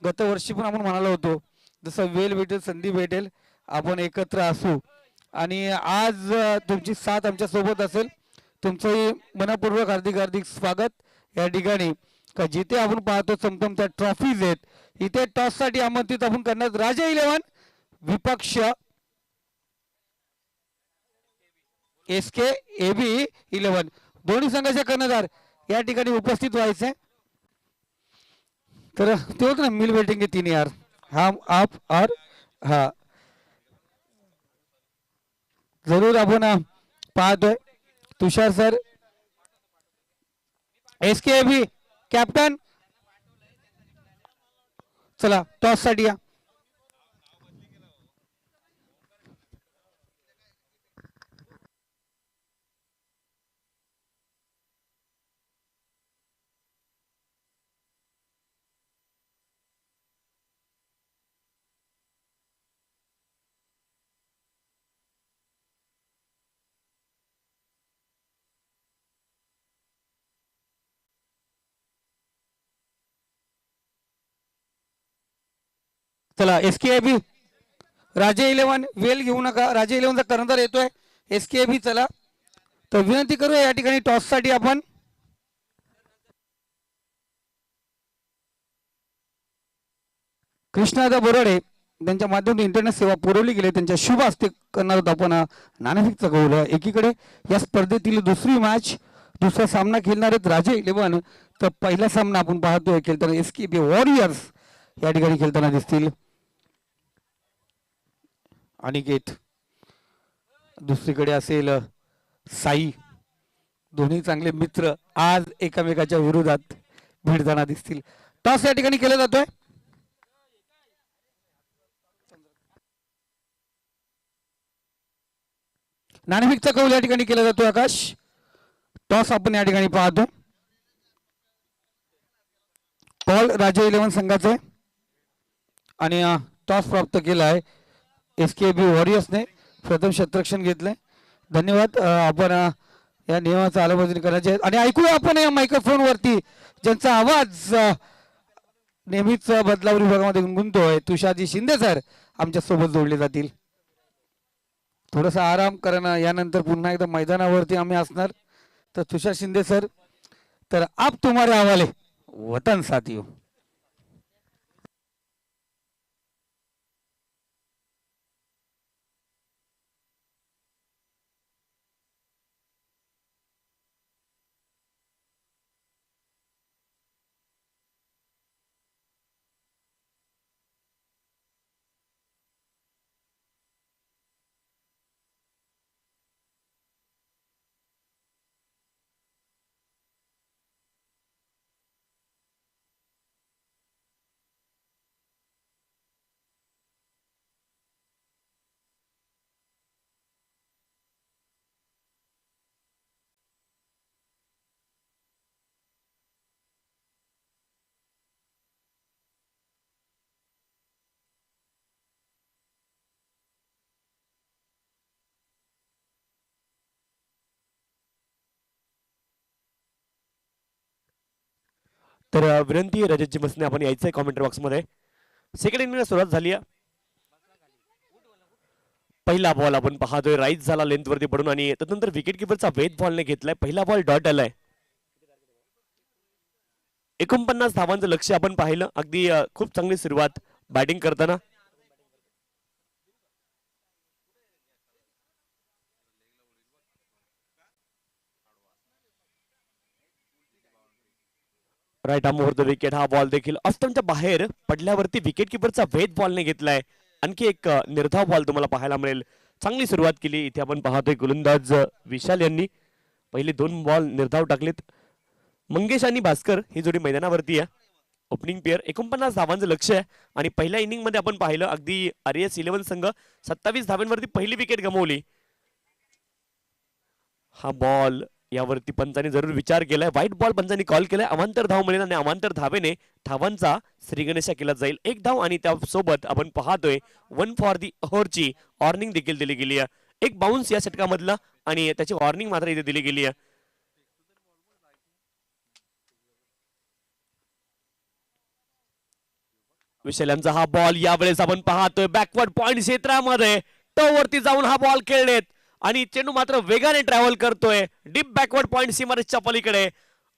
गतवर्षी पण आपण म्हणालो होतो जसं वेळ भेटेल संधी भेटेल आपण एकत्र असू. आणि आज तुमची साथ आमच्या सोबत असेल. तुमचंही मनपूर्वक हार्दिक हार्दिक स्वागत या ठिकाणी. का जिथे आपण पाहतो चमचमत्या ट्रॉफीज आहेत इथे टॉस साठी आमंत्रित आपण करणार राजा 11 विपक्ष SKAB 11 दोन्ही संघाचे कर्णधार या ठिकाणी उपस्थित व्हायचे. तर ते होतं ना मिल वेटिंग 3 यार हम आप और हा जरूर आपण पाहतोय. तुषार सर SKAB कॅप्टन चला टॉस साठी या. चला SKAB राजे 11 वेल घेऊ नका. राजे 11 चा कर्णधार येतोय. SKAB चला तर विनंती करूया या ठिकाणी टॉस साठी आपण. कृष्णादा बोराडे त्यांच्या माध्यमातून इंटरनेट सेवा पुरवली गेली त्यांच्या शुभ हस्ते करणार होता आपण नाणेफेकचा कौल. एकीकडे या स्पर्धेतील दुसरी मॅच दुसरा सामना खेळणार आहेत राजे 11 तर पहिला सामना आपण पाहतोय खेळताना SKAB वॉरियर्स या ठिकाणी खेळताना दिसतील. अनिकेत दुसरीकडे असेल साई. दोन्ही चांगले मित्र आज एकमेकाच्या विरोधात भिडताना दिसतील. टॉस या ठिकाणी केला जातोय. नाणेफेकचा कौल या ठिकाणी केला जातो. आकाश टॉस आपण या ठिकाणी पाहतो. कॉल राजे 11 संघाचे आणि टॉस प्राप्त केला आहे SKAB वॉरियर्सने. प्रथम क्षेत्ररक्षण घेतलंय. धन्यवाद. आपण या नियमाचं अंमलबजावणी करायचे आणि ऐकूया आपण या मायक्रोफोन वरती ज्यांचा आवाज नेहमीच बदलापूर विभागामध्ये गुंगुनतोय तुषारजी शिंदे सर आमच्या सोबत जोडले जातील. थोडासा आराम करणं यानंतर पुन्हा एकदा मैदानावरती आम्ही असणार. तर तुषार शिंदे सर तर आप तुम्हारे हवाले वतन साथियों. तर विनंती आहे रजतजी बसने आपण यायचं आहे कॉमेंट बॉक्समध्ये. सेकंड इनिंगला सुरुवात झाली आहे. पहिला बॉल आपण पाहतोय राईज झाला लेंथ वरती पडून आणि त्यानंतर विकेट किपरचा वेद बॉलने घेतलाय. पहिला बॉल डॉट आलाय. 49 धावांचं लक्ष आपण पाहिलं. अगदी खूप चांगली सुरुवात बॅटिंग करताना. Right arm over the wicket. हा बॉल देखील ऑस्टमच्या बाहेर पडल्यावरती विकेट किपरचा वेद बॉलने घेतलाय. आणखी एक निर्धाव बॉल तुम्हाला पाहायला मिळेल. चांगली सुरुवात केली इथे आपण पाहतोय गोलंदाज विशाल यांनी पहिले 2 बॉल निर्धाव टाकलेत. मंगेश आणि भास्कर ही जोडी मैदानावरती आहे. Opening pair. 49 धावांचं लक्ष आहे आणि पहिल्या इनिंग मध्ये आपण पाहिलं अगदी RS 11 संघ 27 धावांवरती पहिली विकेट गमावली. हा बॉल यावरती पंचांनी जरूर विचार केलाय. व्हाईट बॉल पंचांनी कॉल केलाय. अवांतर धाव मिळेल आणि अवांतर धावेने धावांचा श्रीगणेशा केला जाईल. एक धाव आणि त्यासोबत आपण पाहतोय 1 फॉर दी ओव्हरची वॉर्निंग देखील दिली गेली आहे. एक बाउन्स या षटकामधला आणि त्याची वॉर्निंग मात्र इथे दिली गेली आहे. विशालांचा हा बॉल यावेळेस आपण पाहतोय बॅकवर्ड पॉइंट क्षेत्रामध्ये टोवरती जाऊन हा बॉल खेळलेत आणि चेंडू मात्र वेगाने ट्रॅव्हल करतोय डीप बॅकवर्ड पॉइंट सीमारेषच्या पलीकडे.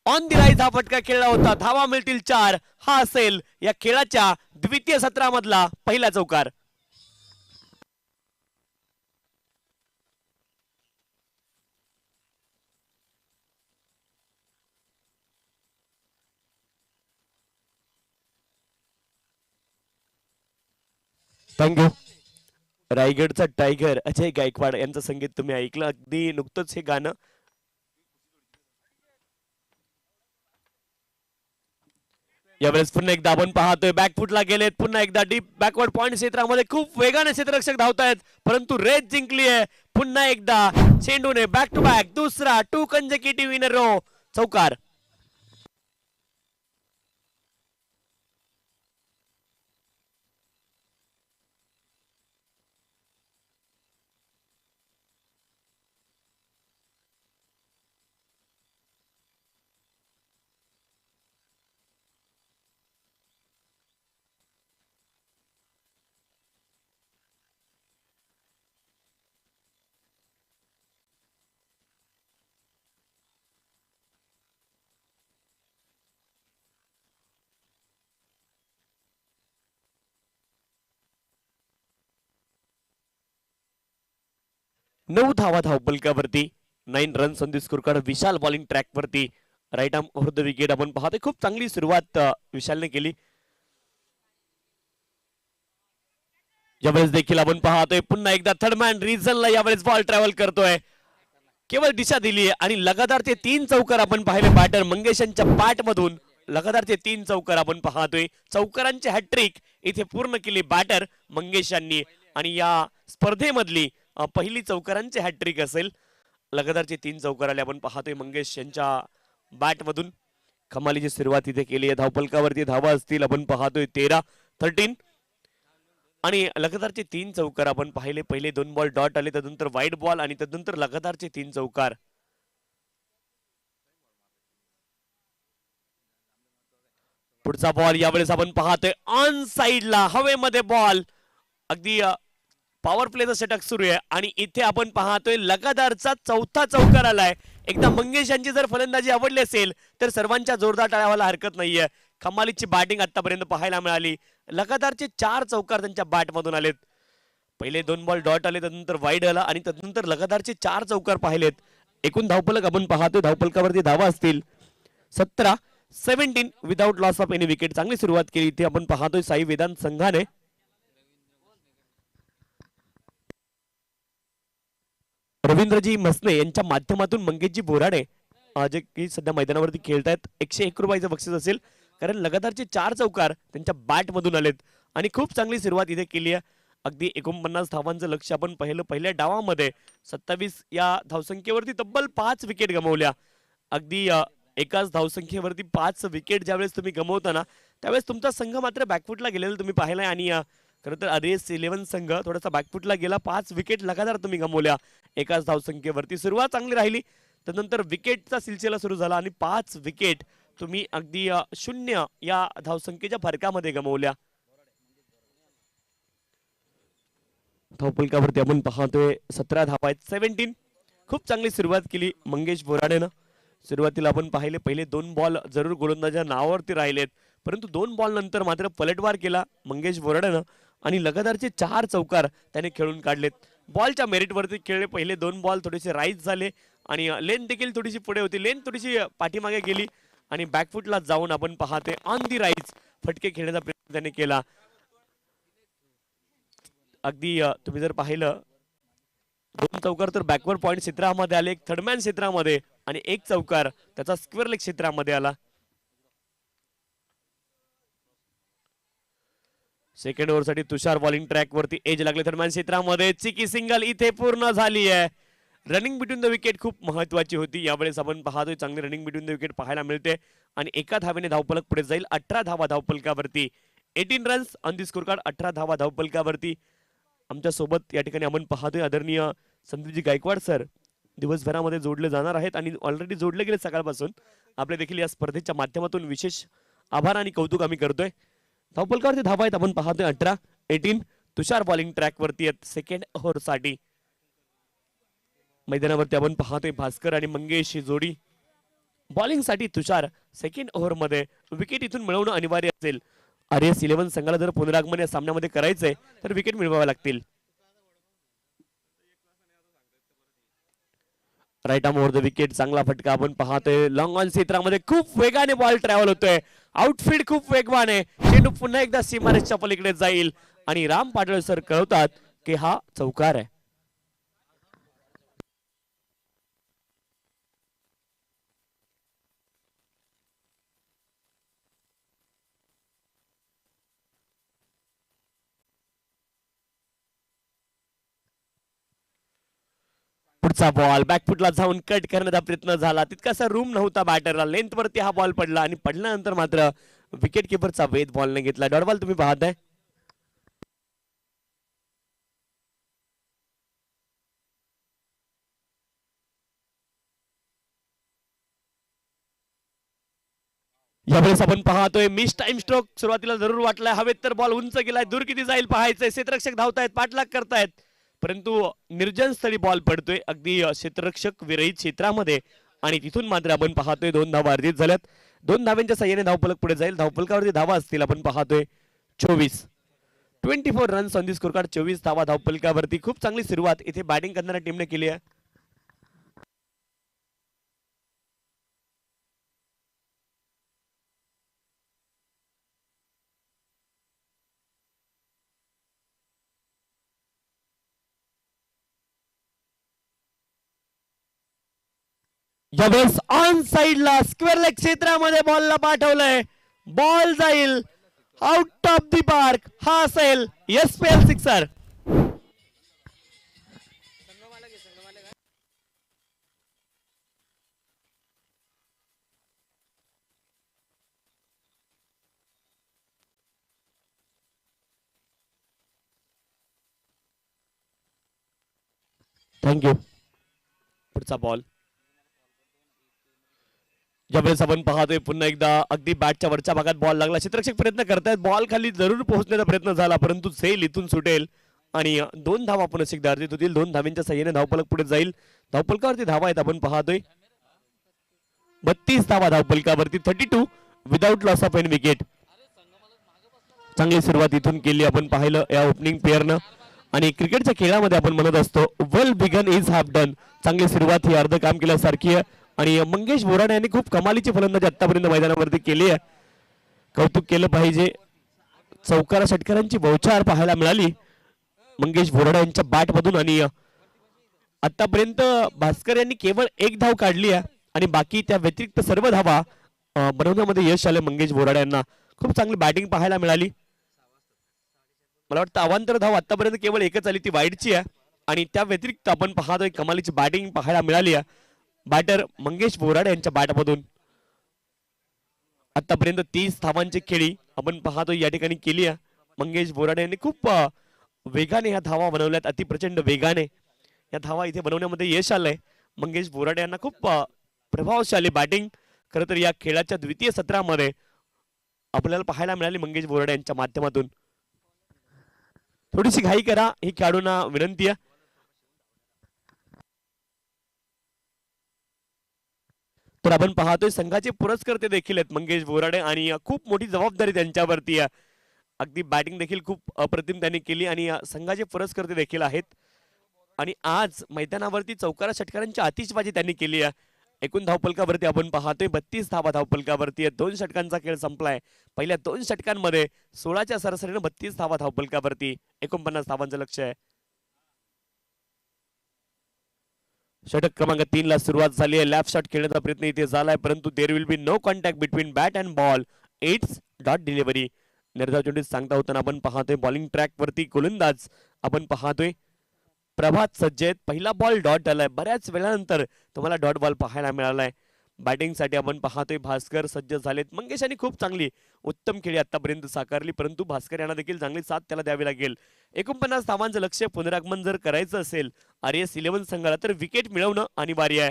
ऑन दी राईज हा फटका खेळला होता. धावा मिळतील 4. हा असेल या खेळाच्या द्वितीय सत्रामधला पहिला चौकार. थँक्यू. रायगडचा टायगर अजय गायकवाड यांचं संगीत तुम्ही ऐकलं. अगदी नुकतंच हे गाणं यावेळेस पुन्हा एकदा आपण पाहतोय बॅकफुटला गेलेत. पुन्हा एकदा डीप बॅकवर्ड पॉइंट क्षेत्रामध्ये खूप वेगाने क्षेत्ररक्षक धावतायत परंतु रेस जिंकली आहे. पुन्हा एकदा चेंडूने बॅक टू बॅक दुसरा 2 कंसेक्युटिव्ह इन अ रो चौकार. नऊ धावा धावपलकावरती 9 runs on the score card. Vishal bowling track वरती right arm over the wicket आपण पाहतोय. खूप चांगली सुरुवात विशालने केली. यावेळेस देखील आपण पाहतोय पुन्हा एकदा थर्ड मॅन रिझनला यावेळेस बॉल ट्रॅव्हल करतोय. केवळ दिशा दिली आहे आणि लगातारचे 3 चौकार आपण पाहिले बॅटर मंगेशांच्या बॅट मधून. लगातारचे 3 चौकार आपण पाहतोय. चौकारांची हॅट्रिक इथे पूर्ण केली बॅटर मंगेशांनी आणि या स्पर्धेमधली पहिली चौकारांची हॅट्रिक असेल. लगातारचे 3 चौकार आले आपण पाहतोय मंगेश यांच्या बॅट मधून. कमालीची सुरुवात इथे केली आहे. धावपलकावरती धावा असतील आपण पाहतोय 13 आणि लगातारचे 3 चौकार आपण पाहिले. पहिले 2 बॉल डॉट आले त्यानंतर वाईड बॉल आणि त्यानंतर लगातारचे 3 चौकार. पुढचा बॉल यावेळेस आपण पाहतोय ऑन साइडला हवेमध्ये बॉल. अगदी पॉवर प्लेचा षटक सुरू आहे आणि इथे आपण पाहतोय लगातारचा 4था चौकार आलाय. एकदा मंगेश यांची जर फलंदाजी आवडली असेल तर सर्वांच्या जोरदार टाळ्या व्हायला हरकत नाहीये. कमालीची बॅटिंग आतापर्यंत पाहायला मिळाली. लगातारचे 4 चौकार त्यांच्या बॅट मधून आलेत. पहिले 2 बॉल डॉट आले त्यानंतर वाईड आला आणि त्यानंतर लगातारचे 4 चौकार पाहिलेत. एकूण धावपलक आपण पाहतोय धावपलकावरती धावा असतील 17 without loss of any wicket. चांगली सुरुवात केली इथे आपण पाहतोय साई वेदांत संघाने. रवींद्रजी मसने यांच्या माध्यमातून मंगेशजी बोराडे जे की सध्या मैदानावरती खेळतायत 101 रुपयाचं बक्षीस असेल कारण लगातारचे 4 चौकार त्यांच्या बॅट मधून आलेत आणि खूप चांगली सुरुवात इथे केली आहे. अगदी 49 धावांचं लक्ष आपण पहिल्या डावामध्ये 27 या धावसंख्येवरती तब्बल 5 विकेट गमावल्या. अगदी एकाच धावसंख्येवरती 5 विकेट ज्यावेळेस तुम्ही गमवताना त्यावेळेस तुमचा संघ मात्र बॅकफुटला गेलेला तुम्ही पाहिलाय आणि खरं तर आरएस 11 संघ थोडासा बॅकफुटला गेला. 5 विकेट लगातार तुम्ही गमवल्या एकाच धावसंख्येवरती. सुरुवात चांगली राहिली त्यानंतर विकेटचा सिलसिला सुरू झाला आणि 5 विकेट तुम्ही अगदी 0 या धावसंख्येच्या फरकामध्ये गमवल्या. धावपलकावरती आपण पाहतोय 17 धावा आहेत 17. खूप चांगली सुरुवात केली मंगेश बोराडेनं. सुरुवातीला आपण पाहिले पहिले 2 बॉल जरूर गोलंदाजाच्या नावावरती राहिलेत परंतु 2 बॉल नंतर मात्र पलटवार केला मंगेश बोराडेनं आणि लगातारचे 4 चौकार त्याने खेळून काढलेत. बॉलच्या मेरिटवरती खेळले. पहिले 2 बॉल थोडेसे राईज झाले आणि लेन देखील थोडीशी पुढे होती. लेन थोडीशी पाठीमागे गेली आणि बॅकफुटला जाऊन आपण पाहते ऑन दी राईज फटके खेळण्याचा प्रयत्न त्याने केला. अगदी तुम्ही जर पाहिलं 2 चौकार तर बॅकवर्ड पॉइंट क्षेत्रामध्ये आले. एक थर्डमॅन क्षेत्रामध्ये आणि 1 चौकार त्याचा स्क्वेअर लेग क्षेत्रामध्ये आला. सेकंड ओव्हरसाठी तुषार बॉलिंग ट्रॅक वरती एज लागले थर्डमॅन क्षेत्रामध्ये. चिकी सिंगल इथे पूर्ण झाली आहे रनिंग बिटवीन द विकेट खूप महत्वाची होती. यावेळेस आपण पाहतोय चांगली रनिंग बिटवीन द विकेट पाहायला मिळते आणि एका धावेने धावफलक पुढे जाईल. 18 धावा धावफलकावरती, 18 runs on the score card. 18 धावा धावफलकावरती. आमच्या सोबत या ठिकाणी आपण पाहतोय आदरणीय संदीपजी गायकवाड सर दिवसभरामध्ये जोडले जाणार आहेत आणि ऑलरेडी जोडले गेले सकाळपासून. आपले देखील या स्पर्धेच्या माध्यमातून विशेष आभार आणि कौतुक आम्ही करतोय. धावफलकावरती धावा आहेत आपण पाहतोय 18, 18. तुषार बॉलिंग ट्रॅक वरती आहेत सेकंड ओव्हर साठी. मैदानावरती आपण पाहतोय भास्कर आणि मंगेश ही जोडी. बॉलिंग साठी तुषार सेकंड ओव्हर मध्ये विकेट इथून मिळवणं अनिवार्य असेल. RS11 संघाला जर पुनरागमन या सामन्यामध्ये करायचंय तर विकेट मिळवावे लागतील. Right arm over the wicket. चांगला फटका आपण पाहतोय. लॉंग ऑन क्षेत्रामध्ये खूप वेगाने बॉल ट्रॅव्हल होतोय. आउटफील्ड खूप वेगवान आहे. चेंडू पुन्हा एकदा सीमारेषच्या पलीकडे जाईल आणि राम पाटोळे सर कळवतात की हा चौकार आहे. पुढचा बॉल बॅकफुटला जाऊन कट करण्याचा प्रयत्न झाला. तितकासा रूम नव्हता बॅटरला. लेंथ वरती हा बॉल पडला आणि पडल्यानंतर मात्र विकेट किपरचा वेध बॉलने घेतला. डॉट बॉल तुम्ही पाहताय. यावेळेस आपण पाहतोय मिस टाइम स्ट्रोक. सुरुवातीला जरूर वाटलाय हवेत तर बॉल उंच गेलाय. दूर किती जाईल पाहायचंय. क्षेत्ररक्षक धावतायत, पाठलाग करतायत, परंतु निर्जन स्थळी बॉल पडतोय अगदी क्षेत्ररक्षक विरहित क्षेत्रामध्ये आणि तिथून मात्र आपण पाहतोय 2 धावा अर्जित झाल्यात. 2 धाव्यांच्या साह्याने धावफलक पुढे जाईल. धावफलकावरती धावा असतील आपण पाहतोय 24. 24 runs on the score card. 24 धावा धावफलकावरती. खूप चांगली सुरुवात इथे बॅटिंग करणाऱ्या टीमने केली आहे. यावेळेस ऑन साइडला स्क्वेअर लेग क्षेत्रामध्ये बॉलला पाठवलंय. बॉल जाईल आउट ऑफ दी पार्क. हा असेल SPL सिक्सर. थँक्यू. पुढचा बॉल. ज्यावेळेस आपण पाहतोय पुन्हा एकदा अगदी बॅटच्या वरच्या भागात बॉल लागला. क्षेत्ररक्षक प्रयत्न करतायत. बॉल खाली जरूर पोहोचण्याचा प्रयत्न झाला परंतु झेल इथून सुटेल आणि 2 धावा पुन्हा एकदा अर्जित होतील. 2 धाव्यांच्या साह्याने धावफलक पुढे जाईल. धावफलकावरती धावा आहेत आपण पाहतोय 32 धावा धावफलकावरती. 32 without loss of an wicket. चांगली सुरुवात इथून केली आपण पाहिलं या ओपनिंग पेअरनं. आणि क्रिकेटच्या खेळामध्ये आपण म्हणत असतो well begun is half done. चांगली सुरुवात ही अर्ध काम केल्यासारखी आहे आणि मंगेश बोराडे यांनी खूप कमालीची फलंदाजी आतापर्यंत मैदानावरती केली आहे. कौतुक केलं पाहिजे. चौकारा षटकारांची बौछार पाहायला मिळाली मंगेश बोराडे यांच्या बॅट मधून आणि आतापर्यंत भास्कर यांनी केवळ 1 धाव काढली आहे आणि बाकी त्या व्यतिरिक्त सर्व धावा बनवण्यामध्ये यश आले मंगेश बोराडे यांना. खूप चांगली बॅटिंग पाहायला मिळाली. मला वाटतं अवांतर धाव आतापर्यंत केवळ एकच आली ती वाईडची आहे आणि त्या व्यतिरिक्त आपण पाहतोय कमालीची बॅटिंग पाहायला मिळाली आहे बॅटर मंगेश बोराडे यांच्या बॅटमधून. आतापर्यंत 30 धावांची खेळी आपण पाहतोय या ठिकाणी केली आहे. मंगेश बोराडे यांनी खूप वेगाने ह्या धावा बनवल्यात. अतिप्रचंड वेगाने या धावा इथे बनवण्यामध्ये यश आलंय. मंगेश बोराडे यांना खूप प्रभावशाली बॅटिंग खरं तर या खेळाच्या द्वितीय सत्रामध्ये आपल्याला पाहायला मिळाली मंगेश बोराडे यांच्या माध्यमातून. थोडीशी घाई करा ही खेळाडूंना विनंती आहे. तर आपण पाहतोय संघाचे पुरस्कर्ते देखील आहेत मंगेश बोराडे आणि खूप मोठी जबाबदारी त्यांच्यावरती आहे. अगदी बॅटिंग देखील खूप अप्रतिम त्यांनी केली आणि संघाचे पुरस्कर्ते देखील आहेत आणि आज मैदानावरती चौकारा षटकारांची आतिषबाजी त्यांनी केली आहे. एकूण धावफलकावरती आपण पाहतोय 32 धावा धावफलकावरती. 2 षटकांचा खेळ संपलाय. पहिल्या 2 षटकांमध्ये 16च्या सरासरीने 32 धावा धावफलकावरती. 49 धावांचं लक्ष आहे. षटक क्रमांक 3 ला सुरुवात झाली आहे. लॅफ शॉट खेळण्याचा प्रयत्न इथे झालाय परंतु there will be no contact between bat and ball. It's dot delivery. निर्धाव चेंडू सांगता होताना आपण पाहतोय बॉलिंग ट्रॅक वरती गोलंदाज आपण पाहतोय प्रभात सज्जेत पहिला बॉल डॉट आलाय. बऱ्याच वेळानंतर तुम्हाला डॉट बॉल पाहायला मिळालाय. बॅटिंगसाठी आपण पाहतोय भास्कर सज्ज झालेत. मंगेश यांनी खूप चांगली उत्तम खेळी आतापर्यंत साकारली, परंतु भास्कर यांना देखील चांगली साथ त्याला द्यावी लागेल. 49 धावांचं लक्ष्य पुनरागमन जर करायचं असेल RS11 संघाला तर विकेट मिळवणं अनिवार्य आहे.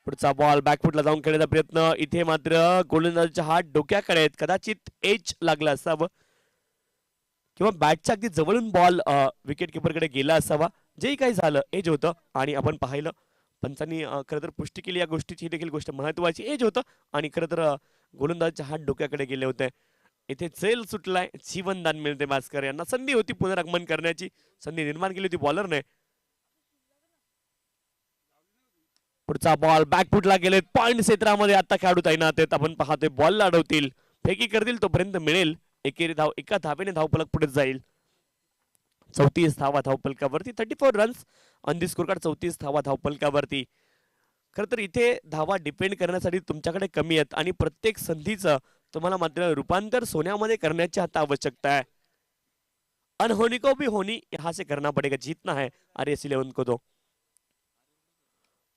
पुढचा बॉल बॅकफुटला जाऊन खेळण्याचा प्रयत्न. इथे मात्र गोलंदाजाच्या हात डोक्याकडे आहेत. कदाचित एज लागला असावं किंवा बॅटच्या अगदी जवळून बॉल विकेट किपरकडे गेला असावा. जे काही झालं एज होतं आणि आपण पाहिलं पंचांनी खरं तर पुष्टी केली या गोष्टीची. देखील गोष्ट महत्वाची एज होतं आणि खरं तर गोलंदाजाच्या हात डोक्याकडे गेले होते. इथे चेल सुटलाय. जीवनदान मिळते भास्कर यांना. संधी होती पुनरागमन करण्याची, संधी निर्माण केली होती बॉलरने. पुढचा बॉल बॅकफुटला गेले. पॉइंट क्षेत्रामध्ये आता खेळाडू तैनात आहेत. आपण पाहतोय बॉल अडवतील, फेकी करतील, तोपर्यंत मिळेल. एका धावेने धावफलक पुढे जाईल. 34 धावा धावफलकावरती. 34 runs on the score card. 34 धावा धावफलकावरती. खरं तर इथे धावा डिपेंड करण्यासाठी तुमच्याकडे कमी आहेत आणि प्रत्येक संधीचं तुम्हाला मात्र रूपांतर सोन्यामध्ये करण्याची आता आवश्यकता है. अनहोनी को भी होनी यहाँ से करना पड़ेगा. जीतना है RS11 को तो.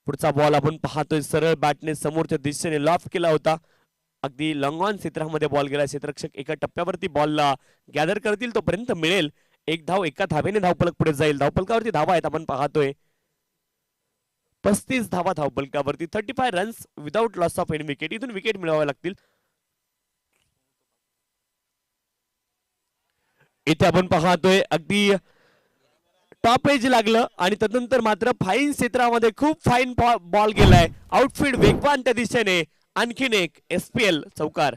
पुढचा बॉल आपण पाहतोय सरळ बॅटने समोरच्या दिशेने लॉफ्ट केला होता. अगदी लॉंग ऑन क्षेत्रामध्ये बॉल गेला. क्षेत्ररक्षक एका टप्प्यावरती बॉलला गॅदर करतील, तोपर्यंत मिळेल. एक धाव एका धावेने धावफलक पुढे जाईल. धावफलकावरती धावा आहेत आपण पाहतोय 35 धावा धावफलकावरती. 35 runs without loss of any wicket. इथून विकेट मिळवावे लागतील. इथे आपण पाहतोय अगदी टॉप एज लागलं आणि तदनंतर मात्र फाईन क्षेत्रामध्ये खूप फाईन बॉल गेलाय. आउटफील्ड वेगवान त्या दिशेने. आणखीन एक SPL चौकार.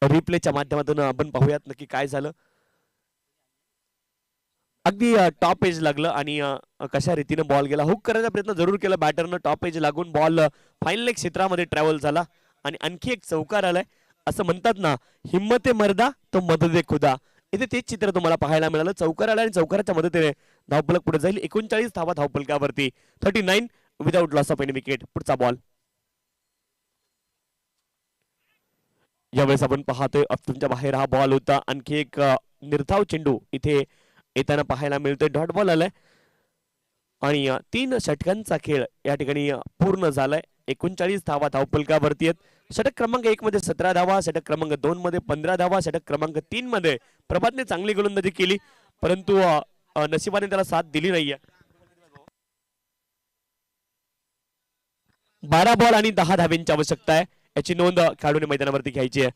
रिप्लेच्या माध्यमातून आपण पाहूयात नक्की काय झालं. अगदी टॉप एज लागलं आणि कशा रीतीने बॉल गेला. हुक करायचा प्रयत्न जरूर केला बॅटरनं. टॉप एज लागून बॉल फाईन लेग क्षेत्रामध्ये ट्रॅव्हल झाला आणि आणखी एक चौकार आलाय. असं म्हणतात ना, हिम्मते मर्दा तो मददे खुदा. इथे तेच चित्र तुम्हाला पाहायला मिळालं. चौकार आला आणि चौकाराच्या मदतीने धावफलक पुढे जाईल. 39 धावा धावफलकावरती. 39 without loss of any wicket. पुढचा बॉल यावेळेस आपण पाहतोय तुमच्या बाहेर हा बॉल होता. आणखी एक निर्धाव चेंडू इथे येताना पाहायला मिळतोय. डॉट बॉल आलाय आणि 3 षटकांचा खेळ या ठिकाणी पूर्ण झालाय. 39 धावा धावफलकावरती आहेत. षटक क्रमांक 1 मध्ये 17 धावा, षटक क्रमांक 2 मध्ये 15 धावा, षटक क्रमांक 3 मध्ये प्रभातने चांगली गोलंदाजी केली, परंतु नशिबाने त्याला साथ दिली नाहीये. 12 बॉल आणि 10 धाब्यांची आवश्यकता आहे. याची नोंद खेळाडूने मैदानावरती घ्यायची आहे.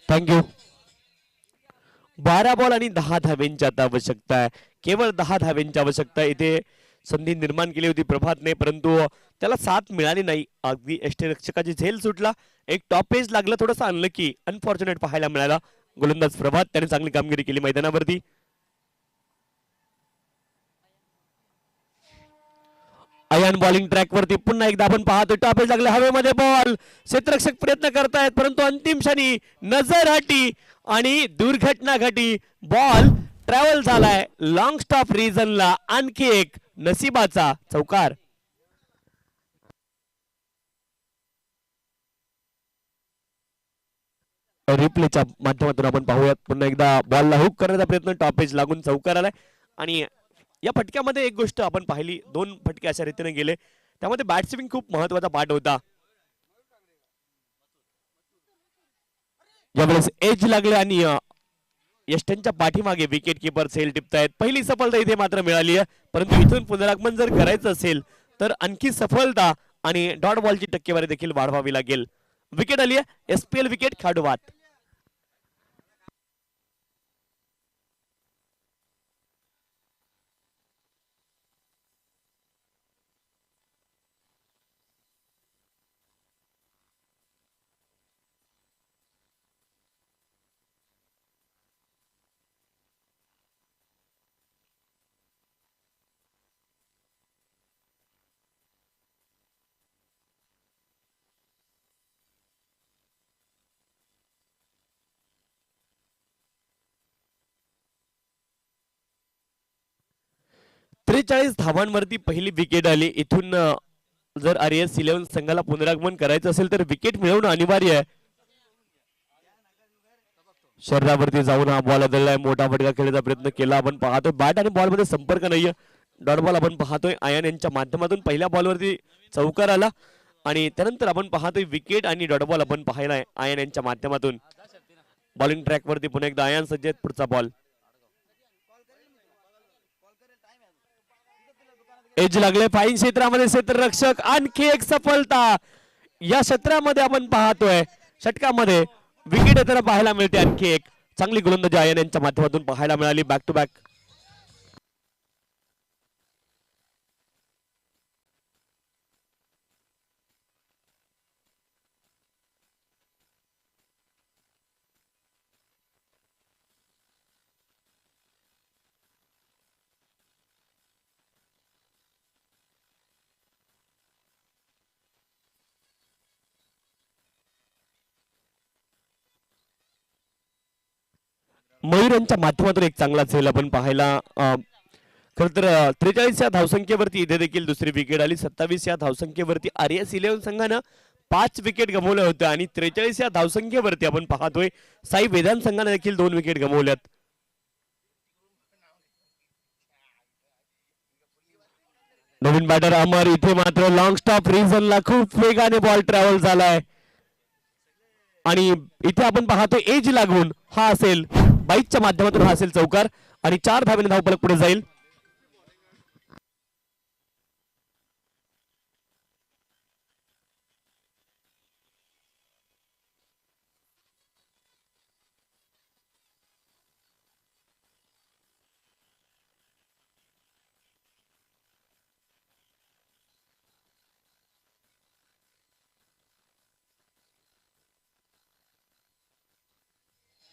थँक्यू. 12 बॉल आणि 10 धाब्यांची आता आवश्यकता आहे. केवळ 10 धाब्यांची आवश्यकता आहे. इथे संधी निर्माण केली होती प्रभातने, परंतु त्याला साथ मिळाली नाही. अगदी यष्टीरक्षकाची झेल सुटला. एक टॉप पेज लागला. थोडासा अनलकी अनफॉर्च्युनेट पाहायला मिळाला. गोलंदाज प्रभात त्याने चांगली कामगिरी केली मैदानावरती. आर्यन बॉलिंग ट्रॅक वरती पुन्हा एकदा आपण पाहतो टॉपेज लागले हवेमध्ये बॉल क्षेत्ररक्षक प्रयत्न करतायत परंतु अंतिम क्षणी नजर हटी आणि दुर्घटना घटी बॉल ट्रॅव्हल झालाय लॉंग स्टॉप रिजनला आणखी एक नशिबाचा चौकार. रिप्लेच्या माध्यमातून आपण पाहूयात पुन्हा एकदा बॉलला हुक करण्याचा प्रयत्न टॉपेज लागून चौकार आलाय आणि या फटक्यामध्ये एक गोष्ट आपण पाहिली 2 फटके अशा रीतीने गेले त्यामध्ये बॅट स्विंग खूप महत्वाचा पार्ट होता. यावेळेस एज लागले आणि यष्टनच्या पाठीमागे विकेट किपर सेल टिपतायत. पहिली सफलता इथे मात्र मिळाली आहे परंतु इथून पुनरागमन जर करायचं असेल तर आणखी सफलता आणि डॉट बॉलची टक्केवारी देखील वाढवावी लागेल. विकेट आली आहे एसपीएल विकेट खाडूवात. 43 धावांवरती पहिली विकेट आली. इथून जर आरएस 11 संघाला पुनरागमन करायचं असेल तर विकेट मिळवणं अनिवार्य आहे. शरीरावरती जाऊन हा बॉल आदळलाय मोठा फटका खेळण्याचा प्रयत्न केला आपण पाहतोय बॅट आणि बॉल मध्ये संपर्क नाहीये. डॉट बॉल आपण पाहतोय आयन यांच्या माध्यमातून पहिल्या बॉलवरती चौकार आला आणि त्यानंतर आपण पाहतोय विकेट आणि डॉट बॉल आपण पाहिलाय आयन यांच्या माध्यमातून. बॉलिंग ट्रॅक वरती पुन्हा एकदा आयन सज्ज आहेत. पुढचा बॉल एज लागले फाईन क्षेत्रामध्ये क्षेत्ररक्षक आणखी एक सफलता या क्षेत्रामध्ये आपण पाहतोय षटकामध्ये विकेट येताना पाहायला मिळते. आणखी एक चांगली गोलंदाजी आयन यांच्या माध्यमातून पाहायला मिळाली. बॅक टू बॅक मयूर यांच्या माध्यमातून एक चांगला झेल आपण पाहायला खर तर 43 या धावसंख्येवरती इथे देखील दुसरी विकेट आली. 27 या धावसंख्येवरती आरएस 11 संघानं 5 विकेट गमावल्या होत्या आणि 43 या धावसंख्येवरती आपण पाहतोय साई वेदांत संघाने देखील 2 विकेट गमावल्यात. नवीन बॅटर अमर इथे मात्र लॉंग स्टॉप रिजनला खूप वेगाने बॉल ट्रॅव्हल झालाय आणि इथे आपण पाहतोय एज लागून हा असेल बाईकच्या माध्यमातून हा असेल चौकार आणि 4 धावेने धावफलक पुढे जाईल.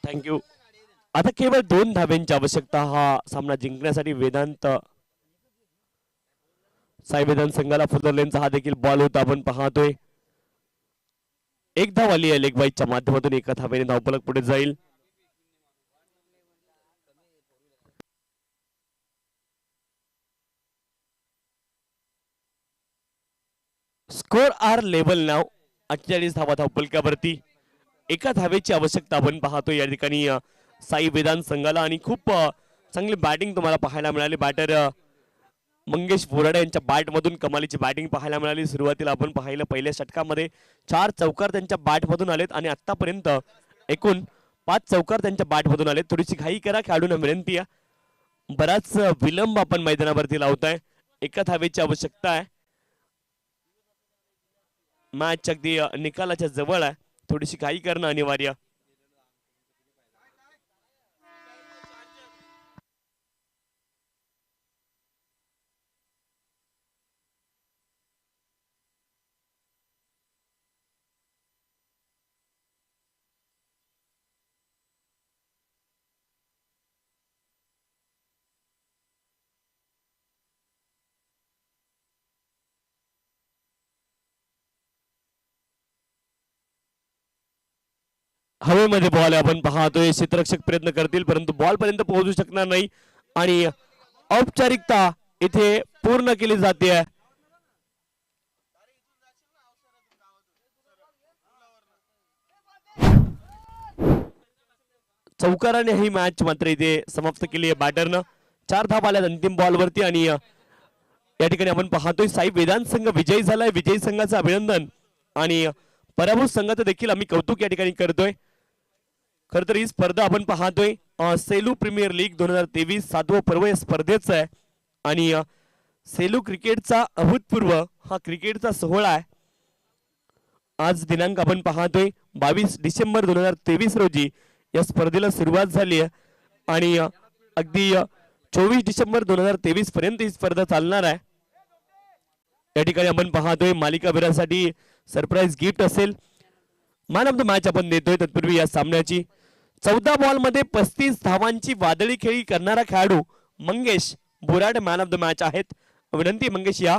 थँक्यू. आता केवळ 2 धाब्यांची आवश्यकता हा सामना जिंकण्यासाठी. वेदांत साई वेदांत संघाला फुदरलेनचा हा देखील बॉल होता आपण पाहतोय. एक धाव आली आहे लेग बाईच्या माध्यमातून. एका धावेने धावफलक पुढे जाईल. स्कोर आर लेवल नाव 48 धावा धावफलकावरती. एका धावेची आवश्यकता आपण पाहतोय या ठिकाणी साई वेदांत संघाला आणि खूप चांगली बॅटिंग तुम्हाला पाहायला मिळाली. बॅटर मंगेश बोराडे यांच्या बॅट मधून कमालीची बॅटिंग पाहायला मिळाली. सुरुवातीला आपण पाहिलं पहिल्या षटकामध्ये 4 चौकार त्यांच्या बॅट मधून आलेत आणि आतापर्यंत एकूण 5 चौकार त्यांच्या बॅट मधून आलेत. थोडीशी घाई करा खेळाडूंना विनंती आहे. बराच विलंब आपण मैदानावरती लावताय. एका धावेची आवश्यकता आहे. मॅच अगदी निकालाच्या जवळ आहे. थोडीशी घाई करणं अनिवार्य. हवेमध्ये बॉल आपण पाहतोय, क्षेत्ररक्षक प्रयत्न करतील परंतु बॉल पर्यंत पोहोचू शकणार नाही आणि औपचारिकता इथे पूर्ण केली जाते. चौकाराने ही मॅच मात्र इथे समाप्त केली आहे बॅटरनं. 4 धावा आल्या अंतिम बॉल वरती आणि या ठिकाणी आपण पाहतोय साई वेदांत संघ विजयी झालाय. विजयी संघाचं अभिनंदन आणि पराभूत संघाचं देखील आम्ही कौतुक या ठिकाणी करतोय. खर तर ही स्पर्धा आपण पाहतोय सेलू प्रीमियर लीग 2023 7वं पर्व या स्पर्धेचं आहे आणि सेलू क्रिकेटचा अभूतपूर्व हा क्रिकेटचा सोहळा आहे. आज दिनांक आपण पाहतोय 22 डिसेंबर 2023 रोजी या स्पर्धेला सुरुवात झाली आहे आणि अगदी 24 डिसेंबर 2023 पर्यंत ही स्पर्धा चालणार आहे. या ठिकाणी आपण पाहतोय मालिकावीरासाठी सरप्राईज गिफ्ट असेल. मॅन ऑफ द मॅच आपण देतोय. तत्पूर्वी या सामन्याची 14 बॉल मध्ये 35 धावांची वादळी खेळी करणारा खेळाडू Mangesh Borad man of the match आहेत. विनंती मंगेश या.